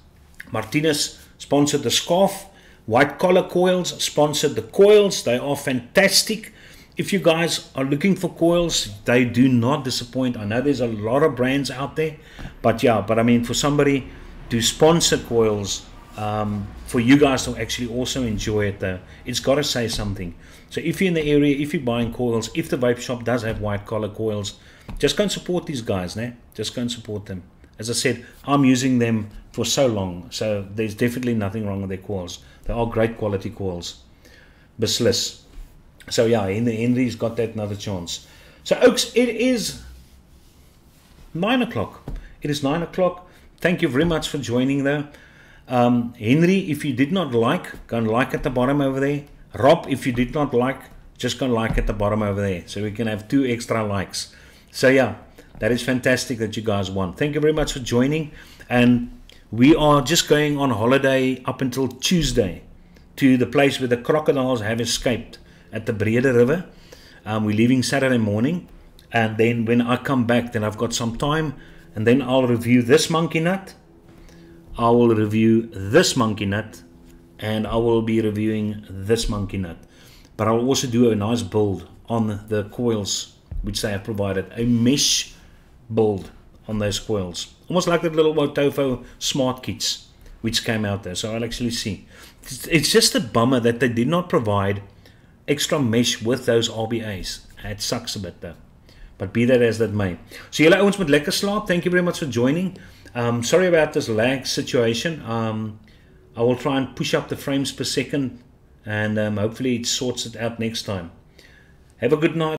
Martinez sponsored the scarf. White Collar Coils sponsored the coils. They are fantastic. If you guys are looking for coils, they do not disappoint. I know there's a lot of brands out there, but yeah, I mean, for somebody to sponsor coils, for you guys to actually also enjoy it though, it's got to say something. So if you're in the area, if you're buying coils, if the vape shop does have White Collar Coils, just go and support these guys, né? Just go and support them. As I said, I'm using them for so long, so there's definitely nothing wrong with their coils. They are great quality coils. Beslis. So yeah, Henry's got that another chance. So Oaks, it is 9 o'clock. It is 9 o'clock. Thank you very much for joining though. Henry, if you did not like, go and like at the bottom over there. Rob, if you did not like, just go and like at the bottom over there. So we can have 2 extra likes. So yeah, that is fantastic that you guys won. Thank you very much for joining. And we are just going on holiday up until Tuesday to the place where the crocodiles have escaped at the Brede River. We're leaving Saturday morning. And then when I come back, then I've got some time. And then I'll review this monkey nut. I will review this monkey nut. And I will be reviewing this monkey nut. But I'll also do a nice build on the coils which they have provided. A mesh build on those coils. Almost like the little Motofo smart kits which came out there. So I'll actually see. It's just a bummer that they did not provide extra mesh with those RBAs. It sucks a bit though. But be that as that may. So julle ouens met lekker slaap. Thank you very much for joining. Sorry about this lag situation. I will try and push up the frames per second, and hopefully it sorts it out next time. Have a good night.